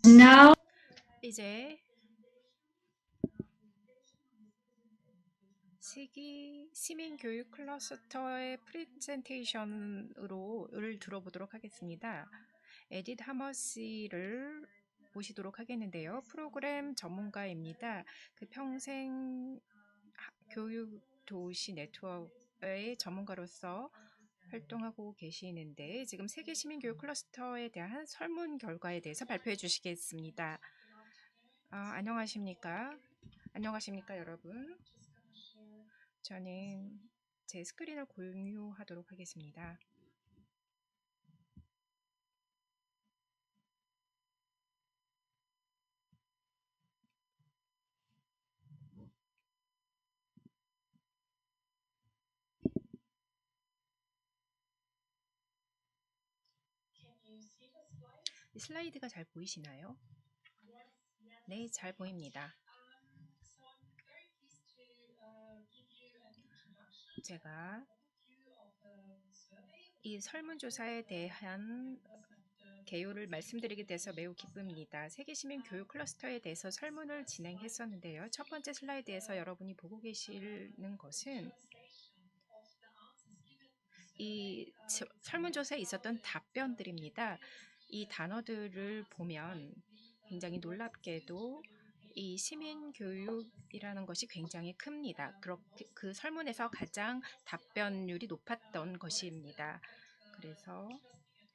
Now, 이제 시민교육 클러스터의 프레젠테이션으로를 들어보도록 하겠습니다. 에딧 하머시를 모시도록 하겠는데요. 프로그램 전문가입니다. 그 평생 교육 도시 네트워크의 전문가로서 활동하고 계시는데 지금 세계 시민교육 클러스터에 대한 설문 결과에 대해서 발표해 주시겠습니다. 안녕하십니까? 안녕하십니까, 여러분? 저는 제 스크린을 공유하도록 하겠습니다. 이 슬라이드가 잘 보이시나요? 네, 잘 보입니다. 제가 이 설문조사에 대한 개요를 말씀드리게 돼서 매우 기쁩니다. 세계시민교육 클러스터에 대해서 설문을 진행했었는데요. 첫 번째 슬라이드에서 여러분이 보고 계시는 것은 이 설문조사에 있었던 답변들입니다. 이 단어들을 보면 굉장히 놀랍게도 이 시민교육이라는 것이 굉장히 큽니다. 그렇게 그 설문에서 가장 답변율이 높았던 것입니다. 그래서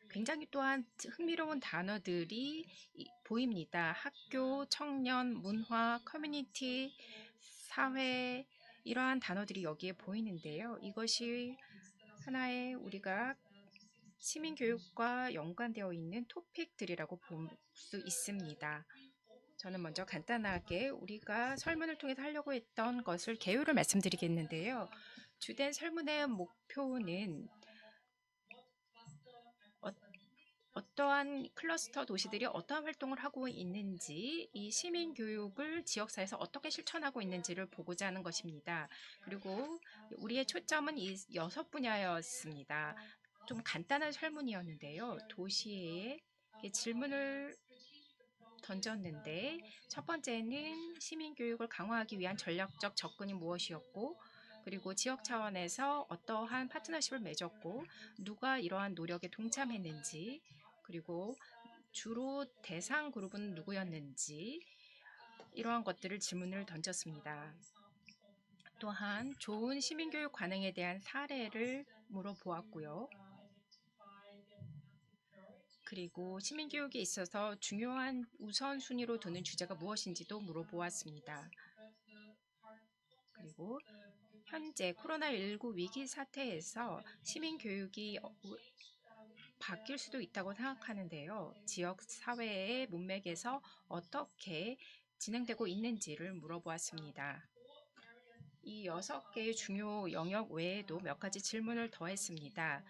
굉장히 또한 흥미로운 단어들이 보입니다. 학교, 청년, 문화, 커뮤니티, 사회 이러한 단어들이 여기에 보이는데요. 이것이 하나의 우리가 시민교육과 연관되어 있는 토픽들이라고 볼 수 있습니다. 저는 먼저 간단하게 우리가 설문을 통해서 하려고 했던 것을 개요를 말씀드리겠는데요. 주된 설문의 목표는 어떠한 클러스터 도시들이 어떠한 활동을 하고 있는지, 이 시민 교육을 지역사회에서 어떻게 실천하고 있는지를 보고자 하는 것입니다. 그리고 우리의 초점은 이 6분야였습니다. 좀 간단한 설문이었는데요. 도시에 질문을 던졌는데 첫 번째는 시민 교육을 강화하기 위한 전략적 접근이 무엇이었고, 그리고 지역 차원에서 어떠한 파트너십을 맺었고 누가 이러한 노력에 동참했는지, 그리고 주로 대상 그룹은 누구였는지 이러한 것들을 질문을 던졌습니다. 또한 좋은 시민교육 관행에 대한 사례를 물어보았고요. 그리고 시민교육에 있어서 중요한 우선순위로 두는 주제가 무엇인지도 물어보았습니다. 그리고 현재 코로나19 위기 사태에서 시민교육이 바뀔 수도 있다고 생각하는데요. 지역 사회의 문맥에서 어떻게 진행되고 있는지를 물어보았습니다. 이 6개의 중요 영역 외에도 몇 가지 질문을 더했습니다.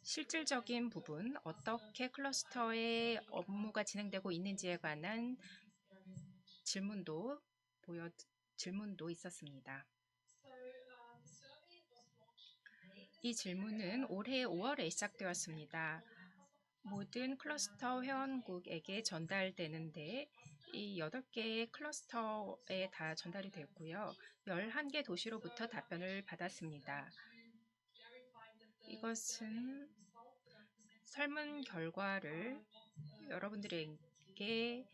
실질적인 부분, 어떻게 클러스터의 업무가 진행되고 있는지에 관한 질문도 있었습니다. 이 질문은 올해 5월에 시작되었습니다. 모든 클러스터 회원국에게 전달되는데 이 8개의 클러스터에 다 전달이 됐고요. 11개 도시로부터 답변을 받았습니다. 이것은 설문 결과를 여러분들에게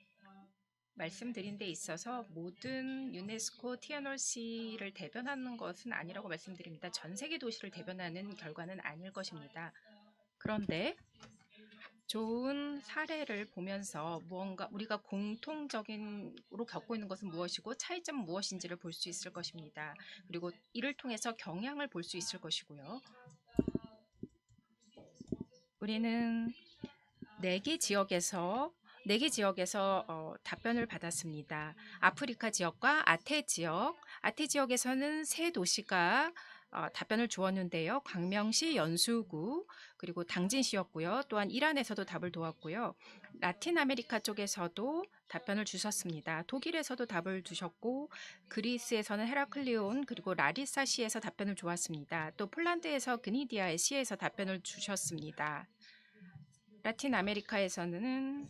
말씀드린 데 있어서 모든 유네스코 TNOC를 대변하는 것은 아니라고 말씀드립니다. 전 세계 도시를 대변하는 결과는 아닐 것입니다. 그런데 좋은 사례를 보면서 무언가 우리가 공통적인으로 겪고 있는 것은 무엇이고 차이점은 무엇인지를 볼 수 있을 것입니다. 그리고 이를 통해서 경향을 볼 수 있을 것이고요. 우리는 4개 지역에서 답변을 받았습니다. 아프리카 지역과 아태 지역, 아태 지역에서는 3도시가 답변을 주었는데요. 광명시, 연수구, 그리고 당진시였고요. 또한 이란에서도 답을 도왔고요. 라틴 아메리카 쪽에서도 답변을 주셨습니다. 독일에서도 답을 주셨고, 그리스에서는 헤라클리온, 그리고 라리사시에서 답변을 주었습니다. 또 폴란드에서 그니디아의 시에서 답변을 주셨습니다. 라틴 아메리카에서는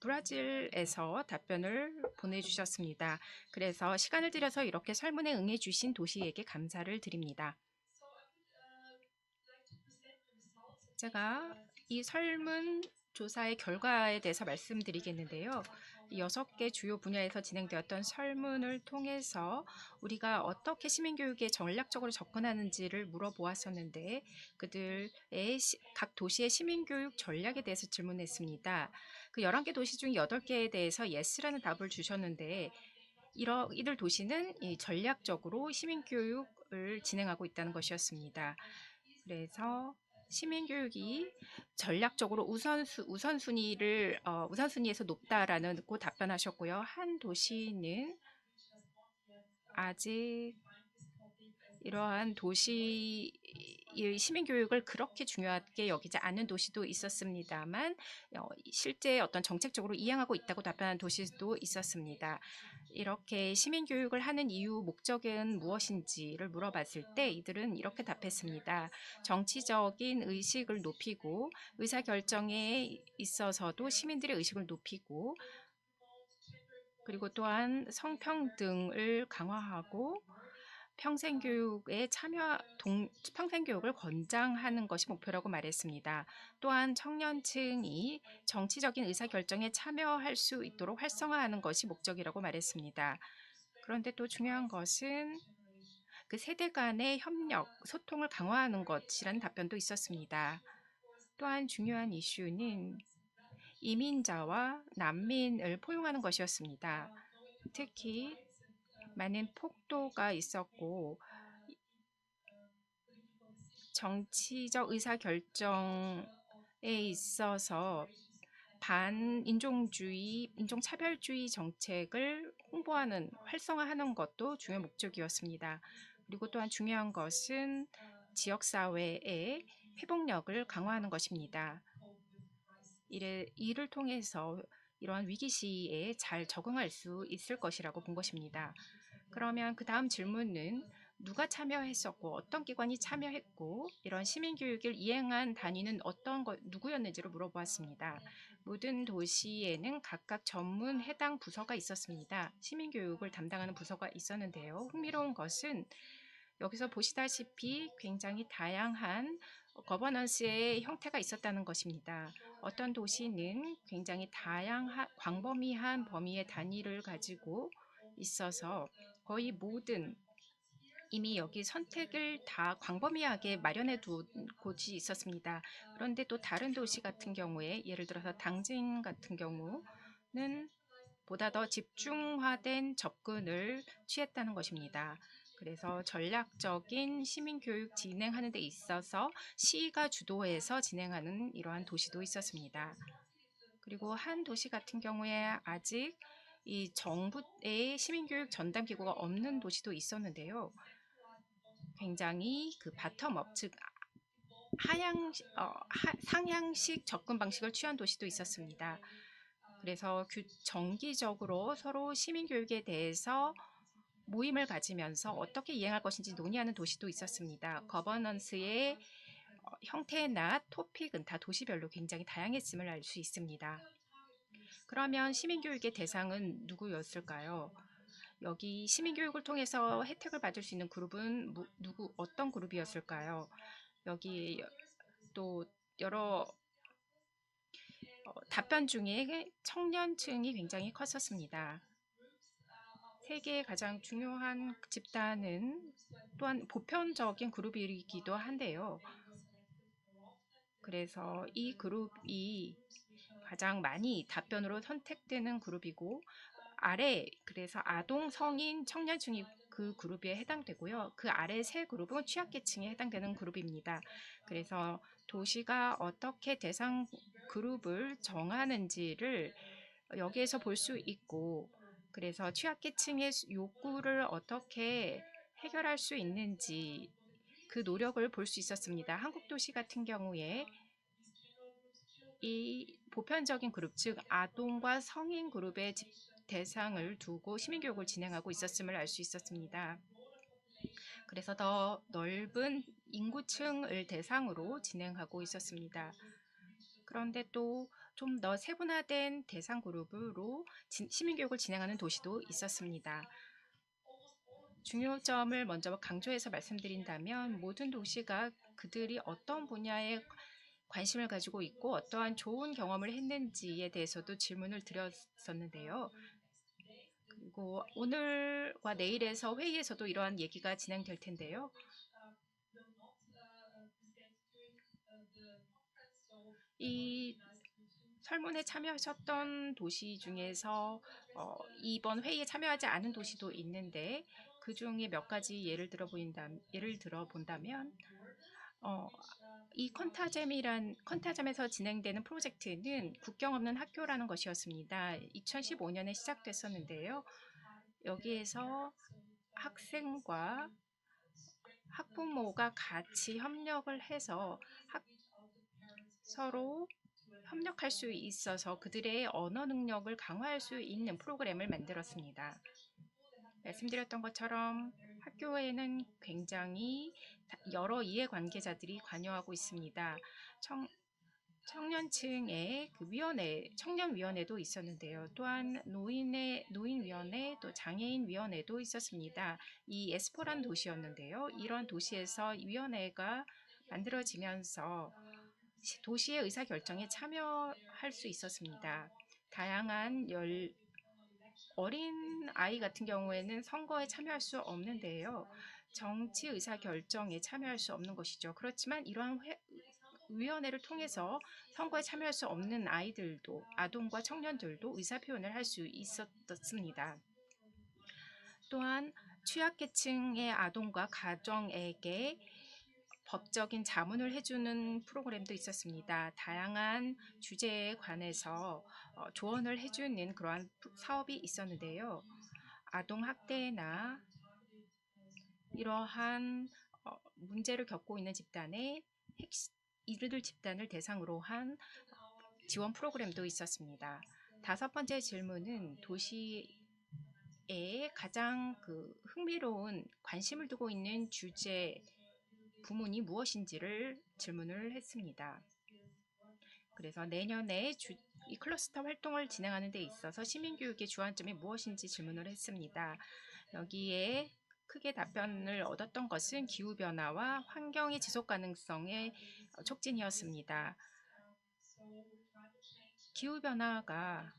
브라질에서 답변을 보내주셨습니다. 그래서 시간을 들여서 이렇게 설문에 응해주신 도시에게 감사를 드립니다. 제가 이 설문 조사의 결과에 대해서 말씀드리겠는데요. 6개 주요 분야에서 진행되었던 설문을 통해서 우리가 어떻게 시민교육에 전략적으로 접근하는지를 물어보았었는데, 그들의 각 도시의 시민교육 전략에 대해서 질문했습니다. 그 11개 도시 중 8개에 대해서 yes라는 답을 주셨는데, 이들 도시는 전략적으로 시민교육을 진행하고 있다는 것이었습니다. 그래서 시민교육이 전략적으로 우선순위에서 높다라는 고 답변하셨고요. 한 도시는 아직 이러한 도시의 시민교육을 그렇게 중요하게 여기지 않는 도시도 있었습니다만, 실제 어떤 정책적으로 이행하고 있다고 답변한 도시도 있었습니다. 이렇게 시민교육을 하는 이유, 목적은 무엇인지를 물어봤을 때 이들은 이렇게 답했습니다. 정치적인 의식을 높이고, 의사결정에 있어서도 시민들의 의식을 높이고, 그리고 또한 성평등을 강화하고 평생교육을 권장하는 것이 목표라고 말했습니다. 또한 청년층이 정치적인 의사결정에 참여할 수 있도록 활성화하는 것이 목적이라고 말했습니다. 그런데 또 중요한 것은 그 세대 간의 협력, 소통을 강화하는 것이라는 답변도 있었습니다. 또한 중요한 이슈는 이민자와 난민을 포용하는 것이었습니다. 특히 많은 폭도가 있었고 정치적 의사결정에 있어서 반인종주의, 인종차별주의 정책을 활성화하는 것도 중요 목적이었습니다. 그리고 또한 중요한 것은 지역사회의 회복력을 강화하는 것입니다. 이를 통해서 이러한 위기 시에 잘 적응할 수 있을 것이라고 본 것입니다. 그러면 그 다음 질문은 누가 참여했었고 어떤 기관이 참여했고 이런 시민교육을 이행한 단위는 누구였는지를 물어보았습니다. 모든 도시에는 각각 전문 해당 부서가 있었습니다. 시민교육을 담당하는 부서가 있었는데요. 흥미로운 것은 여기서 보시다시피 굉장히 다양한 거버넌스의 형태가 있었다는 것입니다. 어떤 도시는 굉장히 광범위한 범위의 단위를 가지고 있어서 거의 모든 이미 여기 선택을 다 광범위하게 마련해 둔 곳이 있었습니다. 그런데 또 다른 도시 같은 경우에 예를 들어서 당진 같은 경우는 보다 더 집중화된 접근을 취했다는 것입니다. 그래서 전략적인 시민교육 진행하는 데 있어서 시가 주도해서 진행하는 이러한 도시도 있었습니다. 그리고 한 도시 같은 경우에 아직 이 정부의 시민교육 전담 기구가 없는 도시도 있었는데요. 굉장히 그 바텀업, 즉 상향식 접근 방식을 취한 도시도 있었습니다. 그래서 정기적으로 서로 시민교육에 대해서 모임을 가지면서 어떻게 이행할 것인지 논의하는 도시도 있었습니다. 거버넌스의 형태나 토픽은 다 도시별로 굉장히 다양했음을 알 수 있습니다. 그러면 시민교육의 대상은 누구였을까요? 여기 시민교육을 통해서 혜택을 받을 수 있는 그룹은 어떤 그룹이었을까요? 여기 또 여러 답변 중에 청년층이 굉장히 컸었습니다. 세계의 가장 중요한 집단은 또한 보편적인 그룹이기도 한데요. 그래서 이 그룹이 가장 많이 답변으로 선택되는 그룹이고 그래서 아동, 성인, 청년층이 그 그룹에 해당되고요. 그 아래 세 그룹은 취약계층에 해당되는 그룹입니다. 그래서 도시가 어떻게 대상 그룹을 정하는지를 여기에서 볼 수 있고, 그래서 취약계층의 욕구를 어떻게 해결할 수 있는지 그 노력을 볼 수 있었습니다. 한국 도시 같은 경우에 이 보편적인 그룹, 즉 아동과 성인 그룹의 대상을 두고 시민교육을 진행하고 있었음을 알 수 있었습니다. 그래서 더 넓은 인구층을 대상으로 진행하고 있었습니다. 그런데 또 좀 더 세분화된 대상 그룹으로 시민교육을 진행하는 도시도 있었습니다. 중요점을 먼저 강조해서 말씀드린다면 모든 도시가 그들이 어떤 분야에 관심을 가지고 있고 어떠한 좋은 경험을 했는지에 대해서도 질문을 드렸었는데요. 그리고 오늘과 내일에서 회의에서도 이러한 얘기가 진행될 텐데요. 이 설문에 참여하셨던 도시 중에서 이번 회의에 참여하지 않은 도시도 있는데 그 중에 몇 가지 예를 들어 본다면 이 컨타잼에서 진행되는 프로젝트는 국경 없는 학교라는 것이었습니다. 2015년에 시작됐었는데요. 여기에서 학생과 학부모가 같이 협력을 해서 서로 협력할 수 있어서 그들의 언어 능력을 강화할 수 있는 프로그램을 만들었습니다. 말씀드렸던 것처럼 학교에는 굉장히 여러 이해관계자들이 관여하고 있습니다. 청년층의 청년위원회도 있었는데요. 또한 노인위원회, 또 장애인위원회도 있었습니다. 이 에스포란 도시였는데요. 이런 도시에서 위원회가 만들어지면서 도시의 의사결정에 참여할 수 있었습니다. 다양한 어린 아이 같은 경우에는 선거에 참여할 수 없는데요. 정치 의사결정에 참여할 수 없는 것이죠. 그렇지만 이러한 위원회를 통해서 선거에 참여할 수 없는 아동과 청년들도 의사표현을 할 수 있었습니다. 또한 취약계층의 아동과 가정에게 법적인 자문을 해주는 프로그램도 있었습니다. 다양한 주제에 관해서 조언을 해주는 그러한 사업이 있었는데요. 아동 학대나 이러한 문제를 겪고 있는 이들 집단을 대상으로 한 지원 프로그램도 있었습니다. 다섯 번째 질문은 도시에 가장 흥미로운 관심을 두고 있는 주제 부문이 무엇인지를 질문을 했습니다. 그래서 내년에 이 클러스터 활동을 진행하는 데 있어서 시민교육의 주안점이 무엇인지 질문을 했습니다. 여기에 크게 답변을 얻었던 것은 기후변화와 환경의 지속가능성의 촉진이었습니다. 기후변화가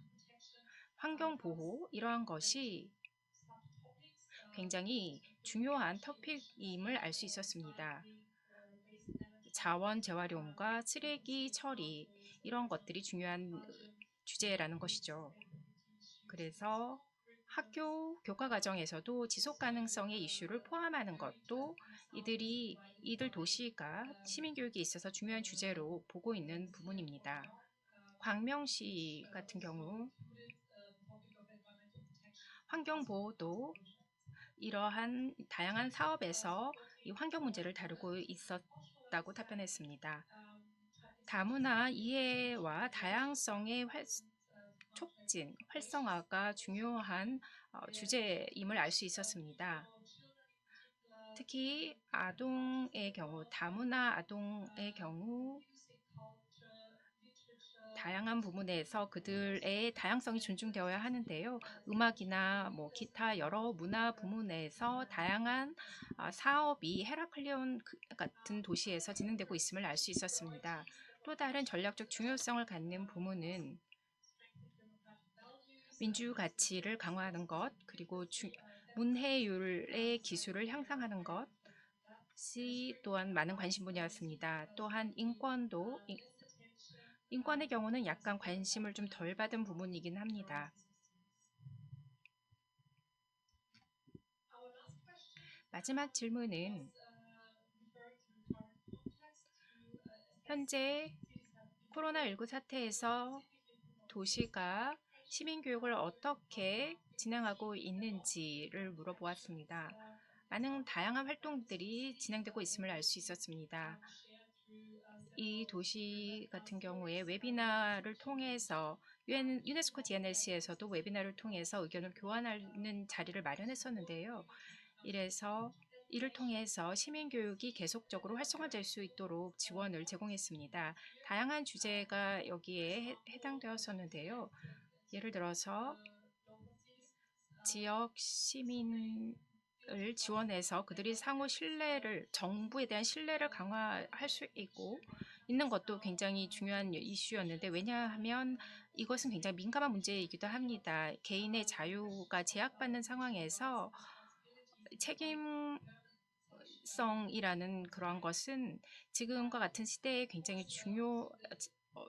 환경보호 이러한 것이 굉장히 중요한 토픽임을 알 수 있었습니다. 자원 재활용과 쓰레기 처리 이런 것들이 중요한 주제라는 것이죠. 그래서 학교 교과 과정에서도 지속 가능성의 이슈를 포함하는 것도 이들 도시가 시민교육에 있어서 중요한 주제로 보고 있는 부분입니다. 광명시 같은 경우 환경보호도 이러한 다양한 사업에서 이 환경 문제를 다루고 있었다고 답변했습니다. 다문화 이해와 다양성의 촉진, 활성화가 중요한 주제임을 알 수 있었습니다. 특히 다문화 아동의 경우 다양한 부분에서 그들의 다양성이 존중되어야 하는데요. 음악이나 기타 여러 문화 부문에서 다양한 사업이 헤라클리온 같은 도시에서 진행되고 있음을 알 수 있었습니다. 또 다른 전략적 중요성을 갖는 부문은 민주 가치를 강화하는 것, 그리고 문해율의 기술을 향상하는 것이 또한 많은 관심 분야였습니다. 또한 인권의 경우는 약간 관심을 좀 덜 받은 부분이긴 합니다. 마지막 질문은 현재 코로나19 사태에서 도시가 시민교육을 어떻게 진행하고 있는지를 물어보았습니다. 많은 다양한 활동들이 진행되고 있음을 알 수 있었습니다. 이 도시 같은 경우에 웨비나를 통해서 유네스코 DNLC에서도 웨비나를 통해서 의견을 교환하는 자리를 마련했었는데요. 이래서 이를 통해서 시민교육이 계속적으로 활성화될 수 있도록 지원을 제공했습니다. 다양한 주제가 여기에 해당되었었는데요. 예를 들어서 지역 시민을 지원해서 그들이 상호 신뢰를, 정부에 대한 신뢰를 강화할 수 있는 것도 굉장히 중요한 이슈였는데, 왜냐하면 이것은 굉장히 민감한 문제이기도 합니다. 개인의 자유가 제약받는 상황에서 책임성이라는 그런 것은 지금과 같은 시대에 어,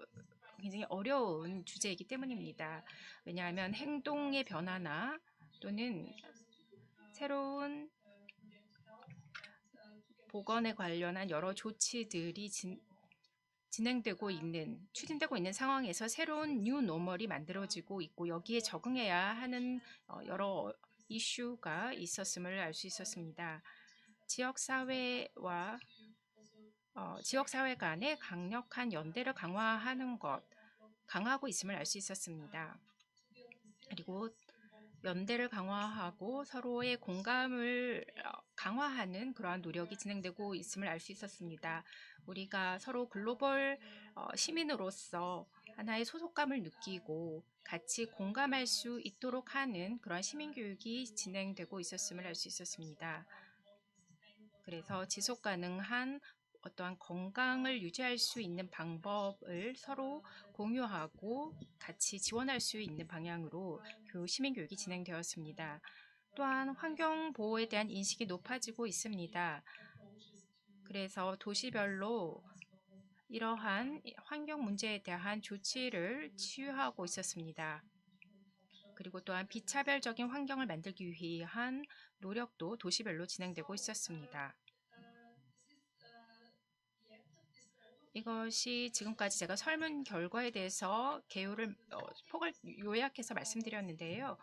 굉장히 어려운 주제이기 때문입니다. 왜냐하면 행동의 변화나 또는 새로운 보건에 관련한 여러 조치들이 추진되고 있는 상황에서 새로운 뉴 노멀이 만들어지고 있고, 여기에 적응해야 하는 여러 이슈가 있었음을 알 수 있었습니다. 지역사회 간의 강력한 연대를 강화하고 있음을 알 수 있었습니다. 그리고 연대를 강화하고 서로의 공감을 강화하는 그러한 노력이 진행되고 있음을 알 수 있었습니다. 우리가 서로 글로벌 시민으로서 하나의 소속감을 느끼고 같이 공감할 수 있도록 하는 그러한 시민교육이 진행되고 있었음을 알 수 있었습니다. 그래서 지속 가능한 어떠한 건강을 유지할 수 있는 방법을 서로 공유하고 같이 지원할 수 있는 방향으로 시민교육이 진행되었습니다. 또한 환경보호에 대한 인식이 높아지고 있습니다. 그래서 도시별로 이러한 환경 문제에 대한 조치를 취하고 있었습니다. 그리고 또한 비차별적인 환경을 만들기 위한 노력도 도시별로 진행되고 있었습니다. 이것이 지금까지 제가 설문 결과에 대해서 폭을 요약해서 말씀드렸는데요.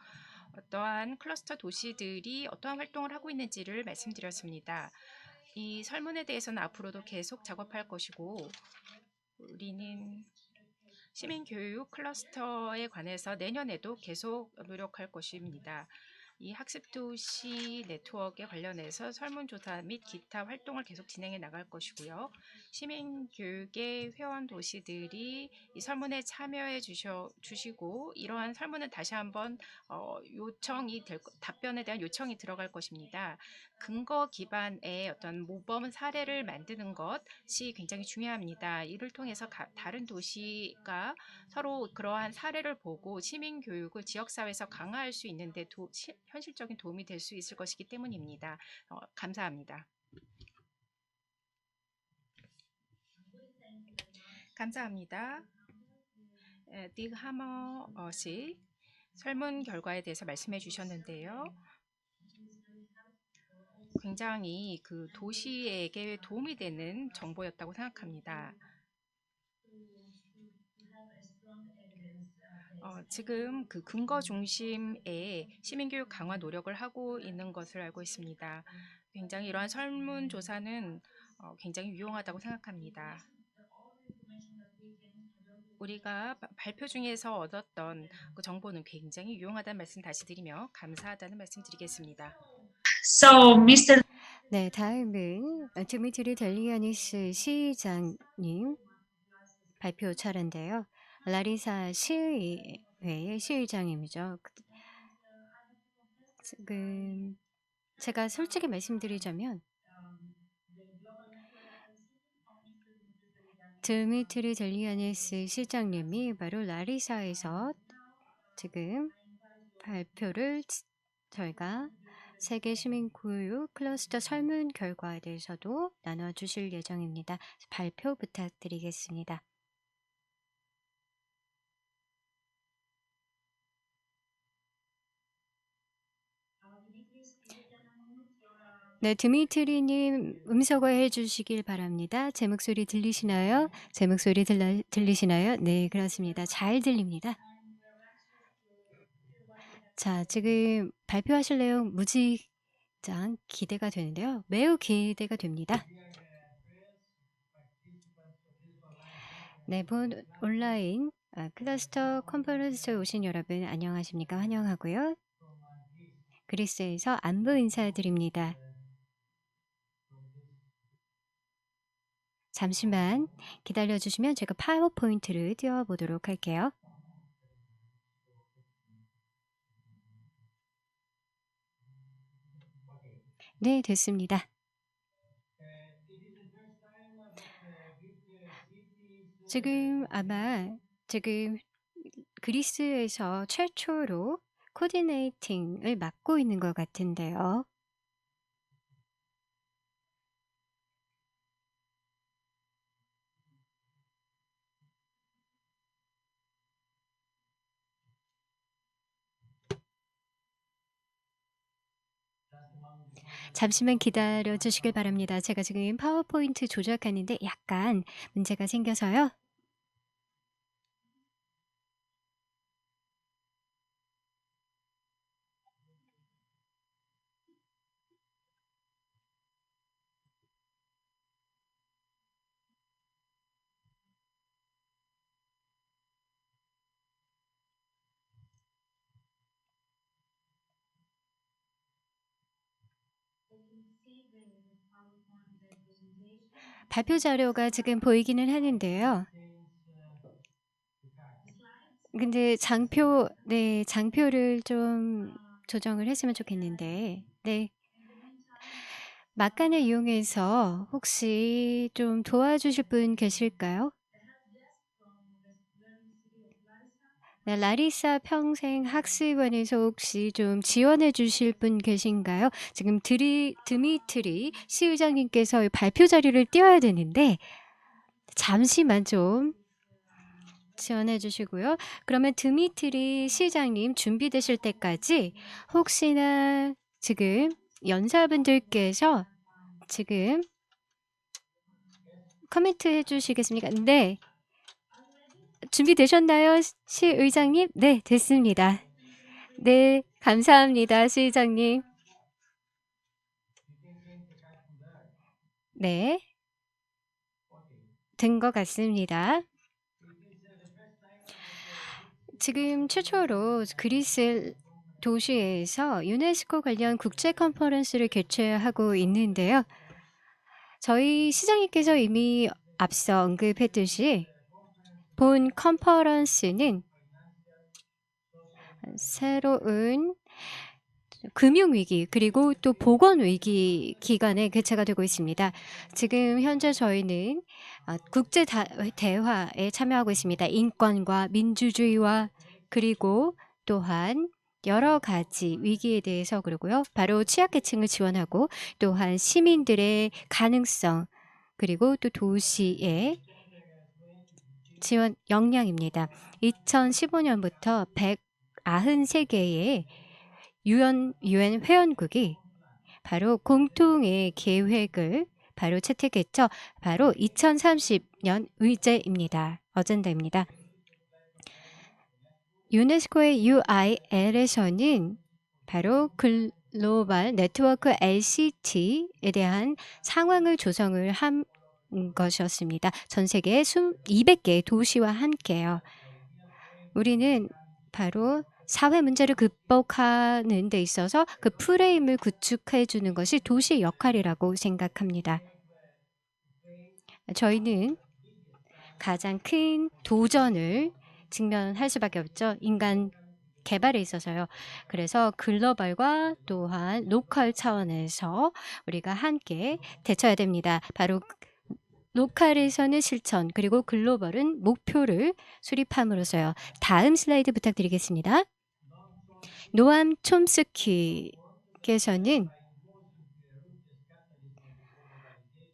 어떠한 클러스터 도시들이 어떠한 활동을 하고 있는지를 말씀드렸습니다. 이 설문에 대해서는 앞으로도 계속 작업할 것이고, 우리는 시민교육 클러스터에 관해서 내년에도 계속 노력할 것입니다. 이 학습도시 네트워크에 관련해서 설문조사 및 기타 활동을 계속 진행해 나갈 것이고요. 시민교육의 회원 도시들이 이 설문에 참여해 주시고 이러한 설문은 다시 한번 답변에 대한 요청이 들어갈 것입니다. 근거 기반의 어떤 모범 사례를 만드는 것이 굉장히 중요합니다. 이를 통해서 다른 도시가 서로 그러한 사례를 보고 시민교육을 지역사회에서 강화할 수 있는데 현실적인 도움이 될 수 있을 것이기 때문입니다. 감사합니다. 감사합니다. 닉 하머 씨 설문 결과에 대해서 말씀해 주셨는데요. 굉장히 그 도시에게 도움이 되는 정보였다고 생각합니다. 지금 그 근거 중심의 시민교육 강화 노력을 하고 있는 것을 알고 있습니다. 굉장히 이러한 설문조사는 굉장히 유용하다고 생각합니다. 우리가 발표 중에서 얻었던 그 정보는 굉장히 유용하다는 말씀 다시 드리며 감사하다는 말씀 드리겠습니다. So, Mr. 네, 다음은 드미트리 델리아니스 시장님 발표 차례인데요. 라리사 시의회의 시의장님이죠. 지금 제가 솔직히 말씀드리자면 드미트리 델리아니스 시장님이 바로 라리사에서 지금 발표를 저희가 세계 시민교육 클러스터 설문 결과에 대해서도 나눠주실 예정입니다. 발표 부탁드리겠습니다. 네, 드미트리님 음소거해 주시길 바랍니다. 제 목소리 들리시나요? 제 목소리 들리시나요? 네, 그렇습니다. 잘 들립니다. 자, 지금 발표하실 내용 무지장 기대가 되는데요. 매우 기대가 됩니다. 네, 본 온라인 클러스터 컨퍼런스에 오신 여러분 안녕하십니까? 환영하고요. 그리스에서 안부 인사드립니다. 잠시만 기다려 주시면 제가 파워포인트를 띄워 보도록 할게요. 네, 됐습니다. 지금 아마 지금 그리스에서 최초로 코디네이팅을 맡고 있는 것 같은데요. 잠시만 기다려 주시길 바랍니다. 제가 지금 파워포인트 조작하는데 약간 문제가 생겨서요. 발표 자료가 지금 보이기는 하는데요. 근데 네, 장표를 좀 조정을 했으면 좋겠는데, 네. 막간을 이용해서 혹시 좀 도와주실 분 계실까요? 네, 라리사 평생학습원에서 혹시 좀 지원해 주실 분 계신가요? 지금 드미트리 시의장님께서 발표 자료를 띄워야 되는데 잠시만 좀 지원해 주시고요. 그러면 드미트리 시장님 준비되실 때까지 혹시나 지금 연사분들께서 지금 코멘트 해 주시겠습니까? 네. 준비되셨나요? 시의장님? 네, 됐습니다. 네, 감사합니다. 시의장님. 네, 된 것 같습니다. 지금 최초로 그리스 도시에서 유네스코 관련 국제 컨퍼런스를 개최하고 있는데요. 저희 시장님께서 이미 앞서 언급했듯이 본 컨퍼런스는 새로운 금융위기 그리고 또 보건위기 기간에 개최가 되고 있습니다. 지금 현재 저희는 국제 대화에 참여하고 있습니다. 인권과 민주주의와 그리고 또한 여러 가지 위기에 대해서 그러고요. 바로 취약계층을 지원하고 또한 시민들의 가능성 그리고 또 도시의 지원 역량입니다. 2015년부터 193개의 유엔 회원국이 바로 공통의 계획을 바로 채택했죠. 바로 2030년 의제입니다. 어젠다입니다. 유네스코의 UIL에서는 바로 글로벌 네트워크 LCT에 대한 상황을 조성을 한 것이었습니다. 전 세계 200개 도시와 함께요. 우리는 바로 사회 문제를 극복하는 데 있어서 그 프레임을 구축해 주는 것이 도시의 역할이라고 생각합니다. 저희는 가장 큰 도전을 직면할 수밖에 없죠. 인간 개발에 있어서요. 그래서 글로벌과 또한 로컬 차원에서 우리가 함께 대처해야 됩니다. 바로 로컬에서는 실천 그리고 글로벌은 목표를 수립함으로써요. 다음 슬라이드 부탁드리겠습니다. 노암 촘스키께서는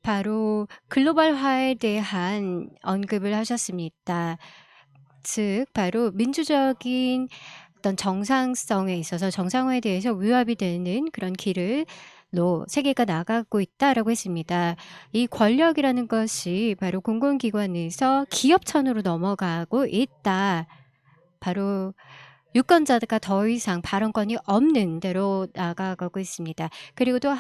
바로 글로벌화에 대한 언급을 하셨습니다. 즉 바로 민주적인 어떤 정상성에 있어서 정상화에 대해서 위협이 되는 그런 길을 세계가 나가고 있다라고 했습니다. 이 권력이라는 것이 바로 공공기관에서 기업천으로 넘어가고 있다. 바로 유권자가 더 이상 발언권이 없는 대로 나아가고 있습니다. 그리고 또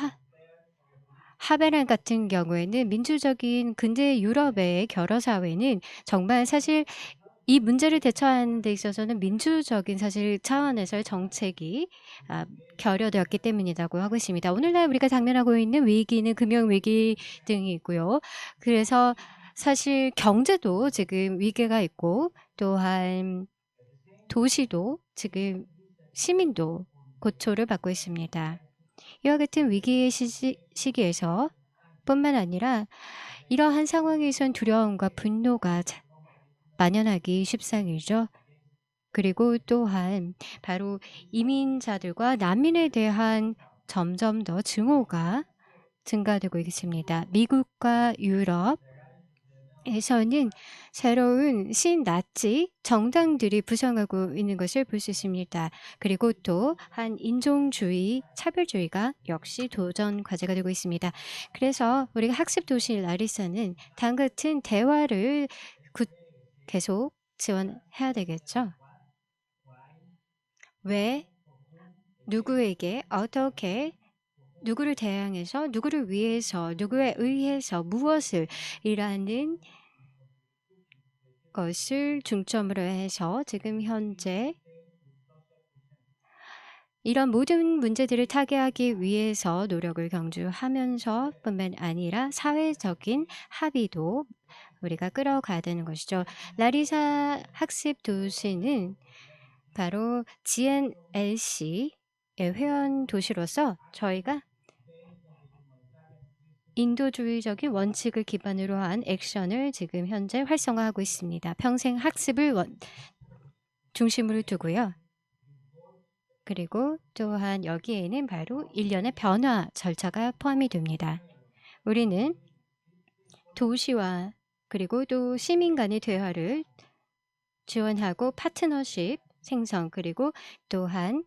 하베란 같은 경우에는 민주적인 근대 유럽의 결여 사회는 정말 사실 이 문제를 대처하는 데 있어서는 민주적인 사실 차원에서의 정책이 결여되었기 때문이라고 하고 있습니다. 오늘날 우리가 당면하고 있는 위기는 금융위기 등이 있고요. 그래서 사실 경제도 지금 위기가 있고 또한 도시도 지금 시민도 고초를 받고 있습니다. 이와 같은 위기의 시기에서 뿐만 아니라 이러한 상황에선 두려움과 분노가 만연하기 십상이죠. 그리고 또한 바로 이민자들과 난민에 대한 점점 더 증오가 증가되고 있습니다. 미국과 유럽에서는 새로운 신나치 정당들이 부상하고 있는 것을 볼 수 있습니다. 그리고 또 한 인종주의, 차별주의가 역시 도전 과제가 되고 있습니다. 그래서 우리가 학습 도시 라리사는 다음 같은 대화를 계속 지원해야 되겠죠. 왜, 누구에게, 어떻게, 누구를 대항해서, 누구를 위해서, 누구에 의해서 무엇을 이라는 것을 중점으로 해서 지금 현재 이런 모든 문제들을 타개하기 위해서 노력을 경주하면서 뿐만 아니라 사회적인 합의도 우리가 끌어가야 되는 것이죠. 라리사 학습 도시는 바로 GNLC의 회원 도시로서 저희가 인도주의적인 원칙을 기반으로 한 액션을 지금 현재 활성화하고 있습니다. 평생 학습을 중심으로 두고요. 그리고 또한 여기에는 바로 일련의 변화 절차가 포함이 됩니다. 우리는 도시와 그리고 또 시민 간의 대화를 지원하고 파트너십 생성 그리고 또한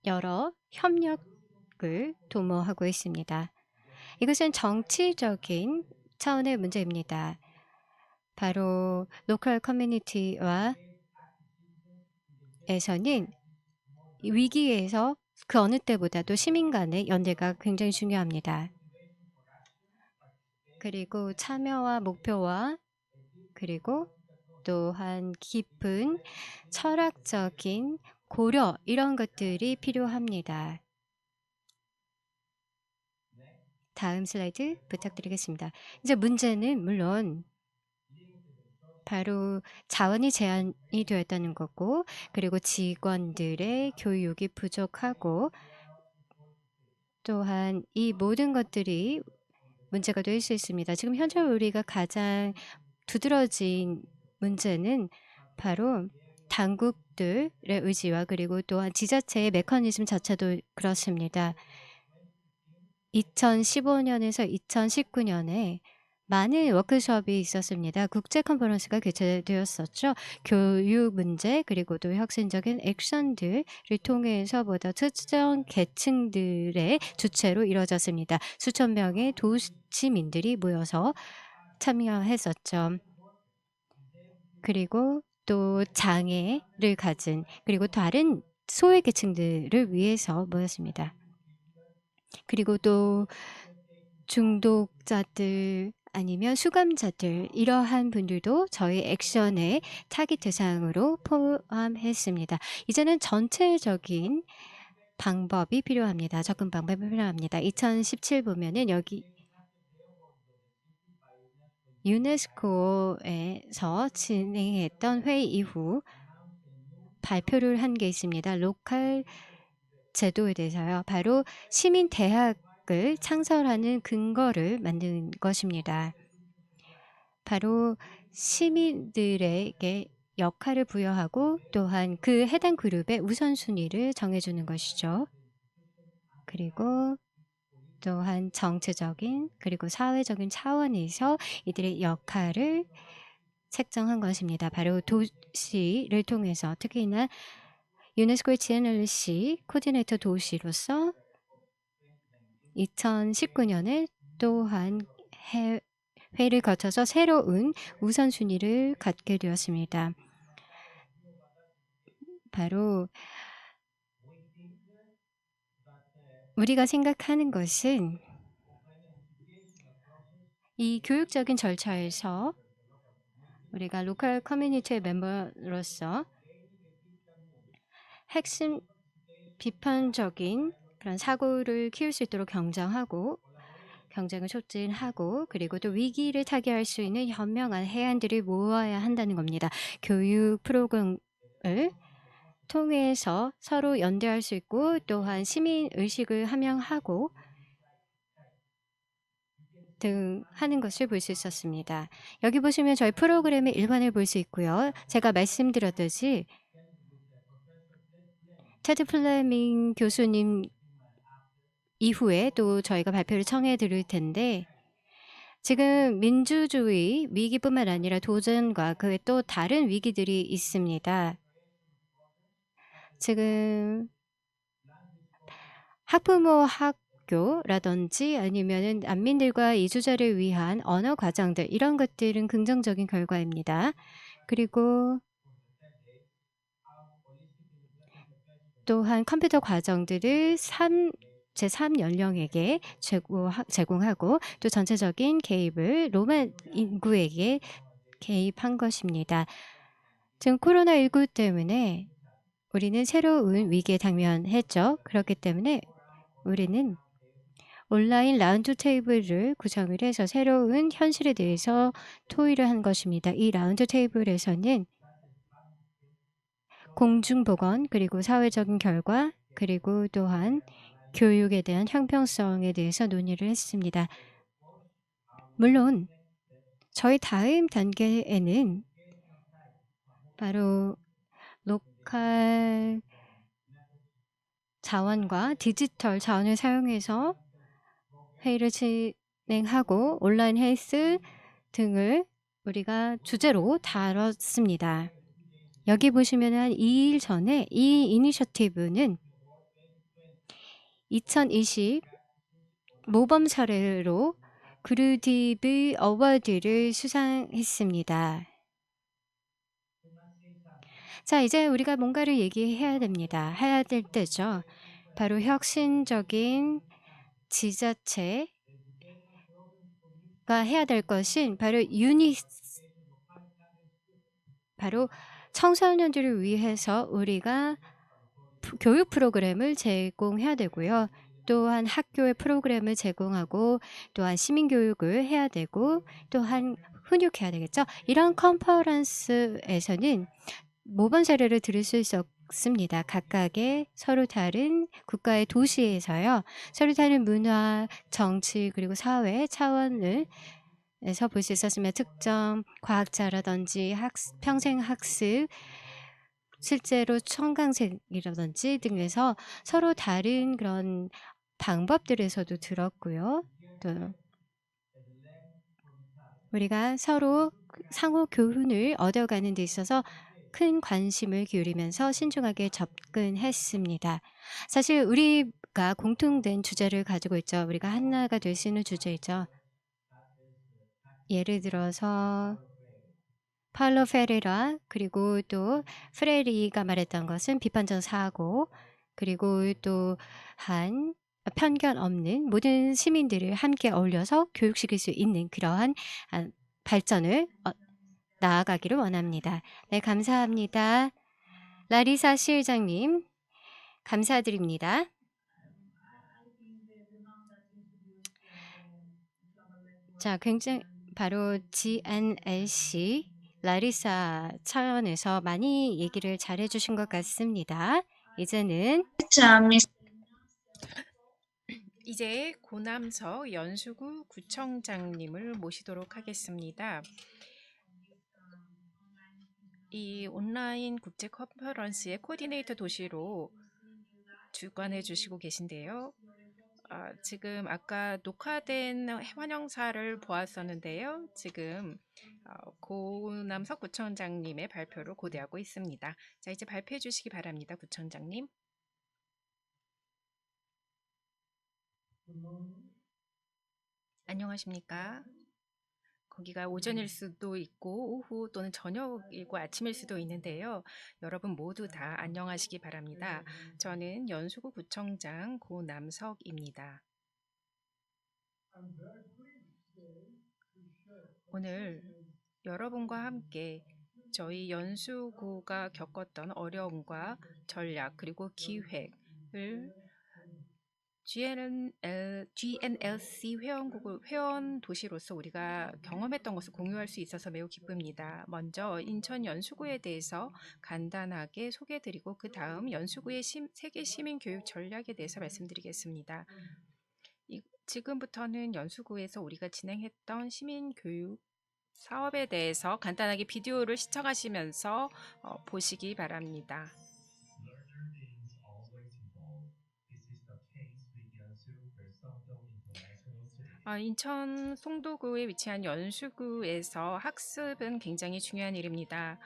여러 협력을 도모하고 있습니다. 이것은 정치적인 차원의 문제입니다. 바로 로컬 커뮤니티와 에서는 위기에서 그 어느 때보다도 시민 간의 연대가 굉장히 중요합니다. 그리고 참여와 목표와 그리고 또한 깊은 철학적인 고려 이런 것들이 필요합니다. 다음 슬라이드 부탁드리겠습니다. 이제 문제는 물론 바로 자원이 제한이 되었다는 거고 그리고 직원들의 교육이 부족하고 또한 이 모든 것들이 문제가 될 수 있습니다. 지금 현재 우리가 가장 두드러진 문제는 바로 당국들의 의지와 그리고 또한 지자체의 메커니즘 자체도 그렇습니다. 2015년에서 2019년에 많은 워크숍이 있었습니다. 국제 컨퍼런스가 개최되었었죠. 교육 문제 그리고 또 혁신적인 액션들을 통해서 보다 특정 계층들의 주체로 이루어졌습니다. 수천 명의 도시민들이 모여서 참여했었죠. 그리고 또 장애를 가진 그리고 다른 소외 계층들을 위해서 모였습니다. 그리고 또 중독자들 아니면 수감자들 이러한 분들도 저희 액션의 타깃 대상으로 포함했습니다. 이제는 전체적인 방법이 필요합니다. 접근 방법이 필요합니다. 2017 보면은 여기 유네스코에서 진행했던 회의 이후 발표를 한 게 있습니다. 로컬 제도에 대해서요. 바로 시민 대학을 창설하는 근거를 만든 것입니다. 바로 시민들에게 역할을 부여하고 또한 그 해당 그룹의 우선순위를 정해주는 것이죠. 그리고 또한 정치적인 그리고 사회적인 차원에서 이들의 역할을 책정한 것입니다. 바로 도시를 통해서 특히나 유네스코의 GNLC 코디네이터 도시로서 2019년에 또한 회의를 거쳐서 새로운 우선순위를 갖게 되었습니다. 바로 우리가 생각하는 것은 이 교육적인 절차에서 우리가 로컬 커뮤니티의 멤버로서 핵심 비판적인 그런 사고를 키울 수 있도록 경쟁을 촉진하고 그리고 또 위기를 타개할 수 있는 현명한 해안들을 모아야 한다는 겁니다. 교육 프로그램을 통해서 서로 연대할 수 있고 또한 시민 의식을 함양하고 등 하는 것을 볼 수 있었습니다. 여기 보시면 저희 프로그램의 일관을 볼 수 있고요. 제가 말씀드렸듯이 테드 플레밍 교수님 이후에 또 저희가 발표를 청해 드릴 텐데 지금 민주주의 위기뿐만 아니라 도전과 그 외 또 다른 위기들이 있습니다. 지금 학부모 학교라든지 아니면은 난민들과 이주자를 위한 언어 과정들 이런 것들은 긍정적인 결과입니다. 그리고 또한 컴퓨터 과정들을 제3 연령에게 제공하고 또 전체적인 개입을 로마 인구에게 개입한 것입니다. 지금 코로나19 때문에 우리는 새로운 위기에 당면했죠. 그렇기 때문에 우리는 온라인 라운드 테이블을 구성을 해서 새로운 현실에 대해서 토의를 한 것입니다. 이 라운드 테이블에서는 공중보건 그리고 사회적인 결과 그리고 또한 교육에 대한 형평성에 대해서 논의를 했습니다. 물론 저희 다음 단계에는 바로 로컬 자원과 디지털 자원을 사용해서 회의를 진행하고 온라인 헬스 등을 우리가 주제로 다뤘습니다. 여기 보시면 한 2일 전에 이 이니셔티브는 2020 모범 사례로 그루디브 어워드를 수상했습니다. 자, 이제 우리가 뭔가를 얘기해야 됩니다. 해야 될 때죠. 바로 혁신적인 지자체가 해야 될 것은 바로 청소년들을 위해서 우리가 교육 프로그램을 제공해야 되고요. 또한 학교의 프로그램을 제공하고 또한 시민교육을 해야 되고 또한 훈육해야 되겠죠. 이런 컨퍼런스에서는 모범 사례를 들을 수 있었습니다. 각각의 서로 다른 국가의 도시에서요. 서로 다른 문화, 정치 그리고 사회 차원을 에서 볼 수 있었으며 특정 과학자라든지 평생 학습 실제로 청강생이라든지 등에서 서로 다른 그런 방법들에서도 들었고요. 또 우리가 서로 상호 교훈을 얻어가는 데 있어서 큰 관심을 기울이면서 신중하게 접근했습니다. 사실 우리가 공통된 주제를 가지고 있죠. 우리가 하나가 될 수 있는 주제이죠. 예를 들어서 파울로 페레라 그리고 또 프레리가 말했던 것은 비판적 사고 그리고 또한 편견 없는 모든 시민들을 함께 어울려서 교육시킬 수 있는 그러한 발전을 나아가기를 원합니다. 네, 감사합니다. 라리사 시장님 감사드립니다. 자, 굉장히 바로 GNLC 라리사 차원에서 많이 얘기를 잘해 주신 것 같습니다. 이제는 이제 고남석 연수구 구청장님을 모시도록 하겠습니다. 이 온라인 국제 컨퍼런스의 코디네이터 도시로 주관해 주시고 계신데요. 지금 아까 녹화된 환영사를 보았었는데요. 지금 고남석 구청장님의 발표를 고대하고 있습니다. 자, 이제 발표해 주시기 바랍니다, 구청장님. 안녕하십니까? 거기가 오전일 수도 있고 오후 또는 저녁이고 아침일 수도 있는데요. 여러분 모두 다 안녕하시기 바랍니다. 저는 연수구 구청장 고남석입니다. 오늘 여러분과 함께 저희 연수구가 겪었던 어려움과 전략 그리고 기획을 GNLC 회원 도시로서 우리가 경험했던 것을 공유할 수 있어서 매우 기쁩니다. 먼저 인천 연수구에 대해서 간단하게 소개해드리고 그 다음 연수구의 세계 시민 교육 전략에 대해서 말씀드리겠습니다. 지금부터는 연수구에서 우리가 진행했던 시민 교육 사업에 대해서 간단하게 비디오를 시청하시면서 보시기 바랍니다. 인천 송도구에 위치한 연수구에서 학습은 굉장히 중요한 일입니다.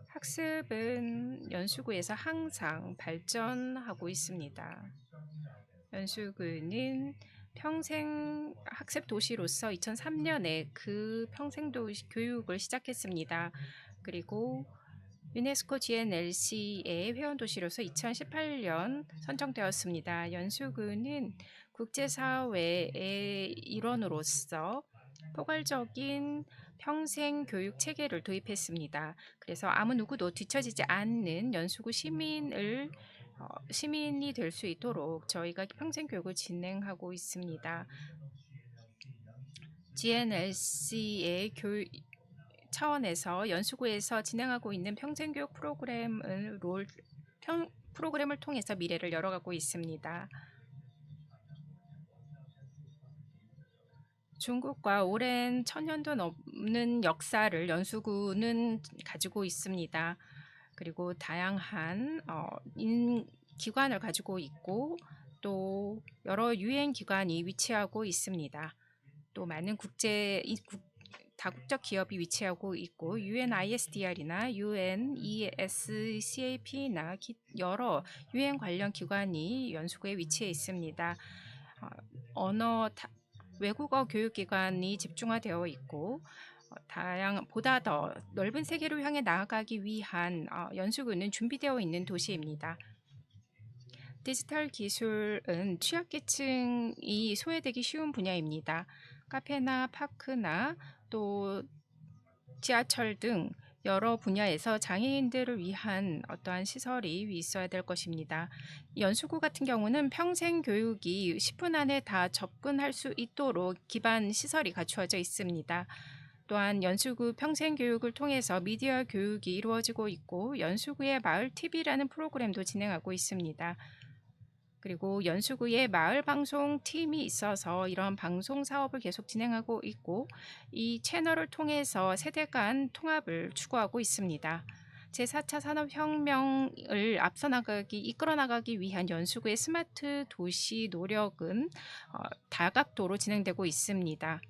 학습은 연수구에서 항상 발전하고 있습니다. 연수구는 평생 학습 도시로서 2003년에 그 평생 도시 교육을 시작했습니다. 그리고 유네스코 GNLC의 회원 도시로서 2018년 선정되었습니다. 연수구는 국제사회의 일원으로서 포괄적인 평생 교육 체계를 도입했습니다. 그래서 아무 누구도 뒤처지지 않는 연수구 시민이 될 수 있도록 저희가 평생 교육을 진행하고 있습니다. GNLC의 교육 차원에서 연수구에서 진행하고 있는 평생교육 프로그램을 통해서 미래를 열어가고 있습니다. 중국과 오랜 1000년도 넘는 역사를 연수구는 가지고 있습니다. 그리고 다양한 기관을 가지고 있고 또 여러 유엔 기관이 위치하고 있습니다. 또 많은 다국적 기업이 위치하고 있고 UNISDR이나 UNESCAP나 여러 유엔 관련 기관이 연수구에 위치해 있습니다. 외국어 교육기관이 집중화되어 있고 보다 더 넓은 세계를 향해 나아가기 위한 연수구는 준비되어 있는 도시입니다. 디지털 기술은 취약계층이 소외되기 쉬운 분야입니다. 카페나 파크나 또 지하철 등 여러 분야에서 장애인들을 위한 어떠한 시설이 있어야 될 것입니다. 연수구 같은 경우는 평생 교육이 10분 안에 다 접근할 수 있도록 기반 시설이 갖추어져 있습니다. 또한 연수구 평생 교육을 통해서 미디어 교육이 이루어지고 있고 연수구의 마을 TV라는 프로그램도 진행하고 있습니다. 그리고 연수구에 마을 방송 팀이 있어서 이런 방송 사업을 계속 진행하고 있고 이 채널을 통해서 세대 간 통합을 추구하고 있습니다. 제4차 산업혁명을 이끌어 나가기 위한 연수구의 스마트 도시 노력은 다각도로 진행되고 있습니다.